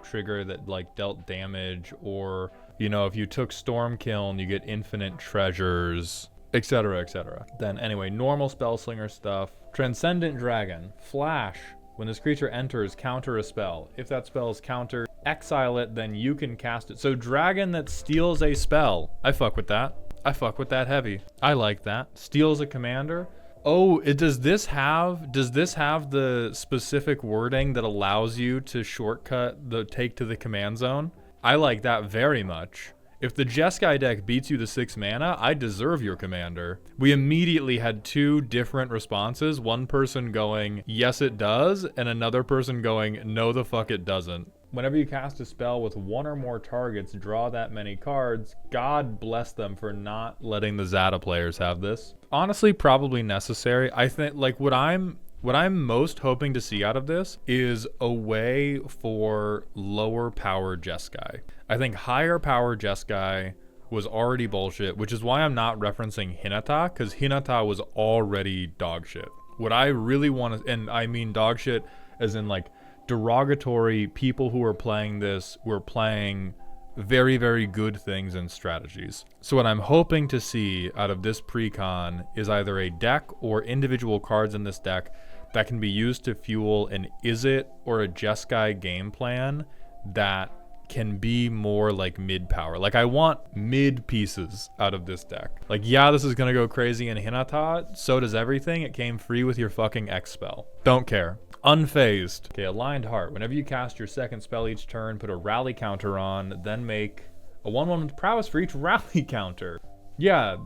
trigger that like dealt damage, or you know, if you took Stormkiln, you get infinite treasures, etc., etc. Then anyway, normal Spellslinger stuff. Transcendent Dragon. Flash. When this creature enters, counter a spell. If that spell is countered, exile it, then you can cast it. So dragon that steals a spell. I fuck with that. I fuck with that heavy. I like that. Steals a commander. Oh, does this have the specific wording that allows you to shortcut the take to the command zone? I like that very much. If the Jeskai deck beats you to 6 mana, I deserve your commander. We immediately had 2 different responses. One person going, yes it does, and another person going, no the fuck it doesn't. Whenever you cast a spell with 1 or more targets, draw that many cards. God bless them for not letting the Zada players have this. Honestly, probably necessary. I think like what I'm most hoping to see out of this is a way for lower power Jeskai. I think higher power Jeskai was already bullshit, which is why I'm not referencing Hinata, because Hinata was already dog shit. What I really want to, and I mean dog shit as in like derogatory, people who are playing this were playing very, very good things and strategies. So what I'm hoping to see out of this Precon is either a deck or individual cards in this deck that can be used to fuel an Is It or a Jeskai game plan that can be more like mid power. Like, I want mid pieces out of this deck. Like, yeah, this is gonna go crazy in Hinata, so does everything. It came free with your fucking X spell. Don't care. Unfazed. Okay, Aligned Heart. Whenever you cast your second spell each turn, put a rally counter on, then make a 1/1 with prowess for each rally counter. Yeah,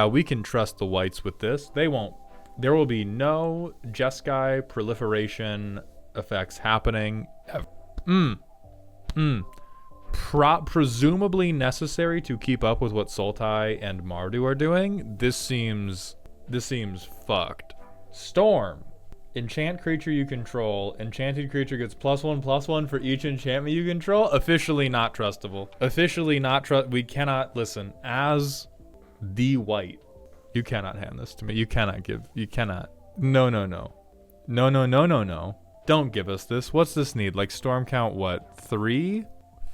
we can trust the whites with this. They won't. There will be no Jeskai proliferation effects happening ever. Presumably necessary to keep up with what Sultai and Mardu are doing. This seems fucked. Storm. Enchant creature you control. Enchanted creature gets +1/+1 for each enchantment you control. Officially not trustable. Officially not we cannot listen. As the white, you cannot hand this to me. You cannot. No. Don't give us this. What's this need? Like storm count what? 3?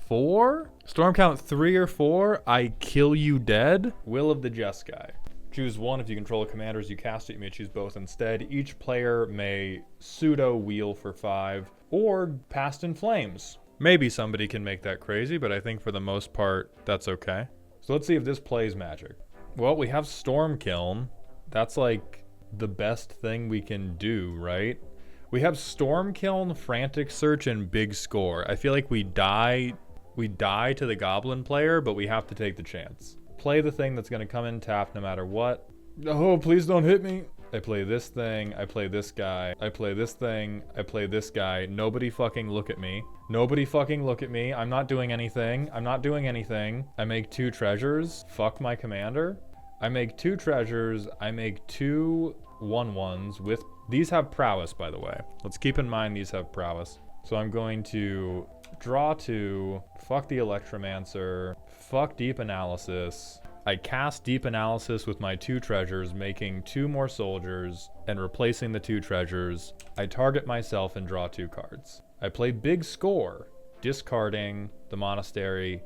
4? Storm count 3 or 4? I kill you dead? Will of the Jeskai. Choose one. If you control a commander as you cast it, you may choose both instead. Each player may pseudo wheel for 5 or Past in Flames. Maybe somebody can make that crazy, but I think for the most part, that's okay. So let's see if this plays Magic. Well, we have Storm Kiln. That's like the best thing we can do, right? We have Storm Kiln, Frantic Search, and Big Score. I feel like we die to the Goblin player, but we have to take the chance. Play the thing that's going to come in tapped no matter what. Oh, please don't hit me. I play this thing. I play this guy. I play this thing. I play this guy. Nobody fucking look at me. Nobody fucking look at me. I'm not doing anything. I make 2 treasures. Fuck my commander. I make 2 treasures. I make 2 1/1s with... These have prowess, by the way. Let's keep in mind these have prowess. So I'm going to draw 2. Fuck the Electromancer. Fuck Deep Analysis. I cast Deep Analysis with my 2 treasures, making 2 more soldiers and replacing the 2 treasures. I target myself and draw 2 cards. I play Big Score, discarding the Monastery,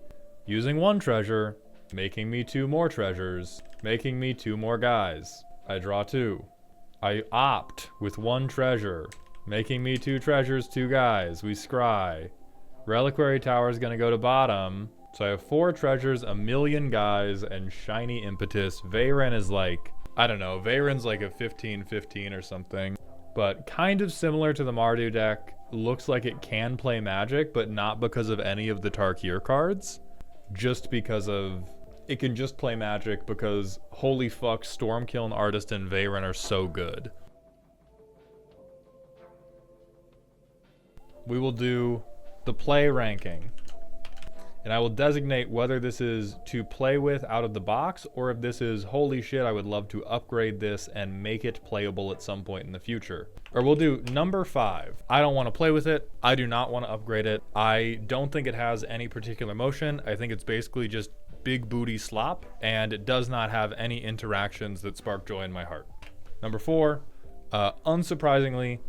using 1 treasure, making me 2 more treasures, making me 2 more guys. I draw 2. I opt with 1 treasure, making me 2 treasures, 2 guys. We scry. Reliquary Tower is going to go to bottom. So I have 4 treasures, 1,000,000 guys, and Shiny Impetus. Veyran is like, I don't know, Veyran's like a 15/15 or something. But kind of similar to the Mardu deck. Looks like it can play Magic, but not because of any of the Tarkir cards. Just because of... It can just play Magic because, holy fuck, Stormkiln, Artist, and Veyran are so good. We will do the play ranking. And I will designate whether this is to play with out of the box or if this is, holy shit, I would love to upgrade this and make it playable at some point in the future. Or we'll do number 5. I don't want to play with it. I do not want to upgrade it. I don't think it has any particular motion. I think it's basically just big booty slop, and it does not have any interactions that spark joy in my heart. Number 4, unsurprisingly,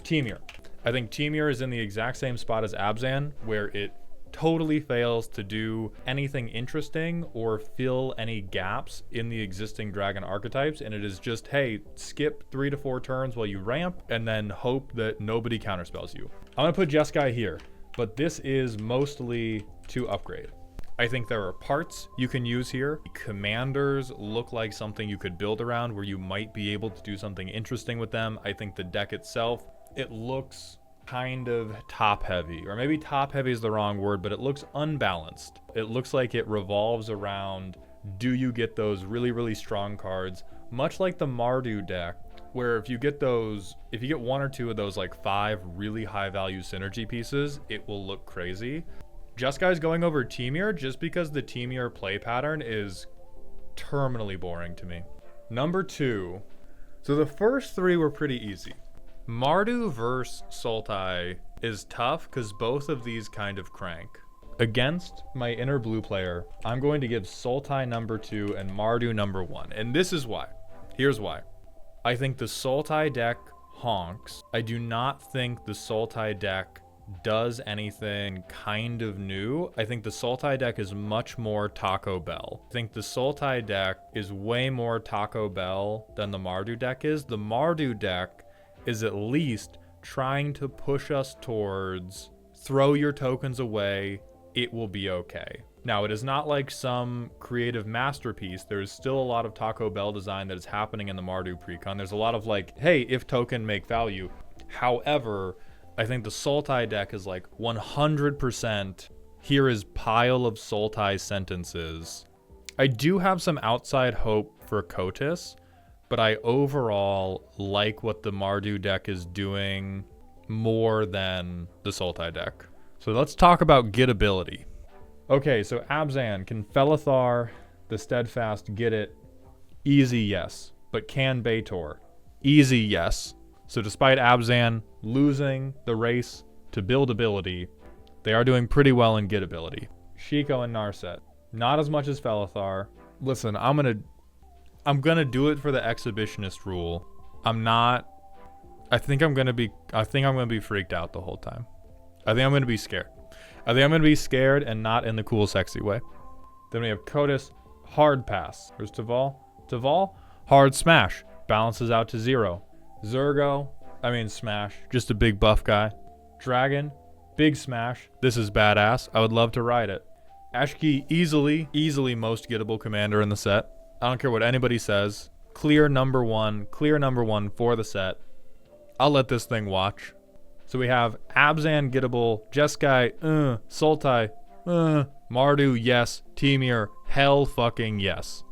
Temur. I think Temur is in the exact same spot as Abzan, where it totally fails to do anything interesting or fill any gaps in the existing dragon archetypes, and it is just, hey, skip 3 to 4 turns while you ramp and then hope that nobody counterspells you. I'm gonna put Jeskai here, but this is mostly to upgrade. I think there are parts you can use here. Commanders look like something you could build around where you might be able to do something interesting with them. I think the deck itself, it looks kind of top heavy, or maybe top heavy is the wrong word, but it looks unbalanced. It looks like it revolves around, do you get those really, really strong cards, much like the Mardu deck, where if you get 1 or 2 of those like 5 really high value synergy pieces, it will look crazy. Jeskai's going over Temur just because the Temur play pattern is terminally boring to me. Number 2. So the first 3 were pretty easy. Mardu versus Sultai is tough because both of these kind of crank. Against my inner blue player, I'm going to give Sultai number 2 and Mardu number 1. And this is why. Here's why. I think the Sultai deck honks. I do not think the Sultai deck does anything kind of new. I think the Sultai deck is much more Taco Bell. I think the Sultai deck is way more Taco Bell than the Mardu deck is. The Mardu deck is at least trying to push us towards throw your tokens away, it will be okay. Now, it is not like some creative masterpiece. There's still a lot of Taco Bell design that is happening in the Mardu Precon. There's a lot of like, hey, if token make value. However, I think the Sultai deck is like 100% here is pile of Sultai sentences. I do have some outside hope for Kotis, but I overall like what the Mardu deck is doing more than the Sultai deck. So let's talk about gettability. Okay, so Abzan, can Felithar, the Steadfast, get it? Easy, yes. But can Baitor? Easy, yes. So despite Abzan losing the race to buildability, they are doing pretty well in gettability. Shiko and Narset, not as much as Felithar. Listen, I'm gonna do it for the exhibitionist rule. I think I'm gonna be freaked out the whole time. I think I'm gonna be scared. I think I'm gonna be scared and not in the cool, sexy way. Then we have Kotis, hard pass. There's Taval. Taval, hard smash. Balances out to 0. Zergo, smash. Just a big buff guy. Dragon, big smash. This is badass. I would love to ride it. Ashki, easily most gettable commander in the set. I don't care what anybody says. Clear number one for the set. I'll let this thing watch. So we have Abzan gettable, Jeskai, Sultai, Mardu, yes, Temur, hell fucking yes.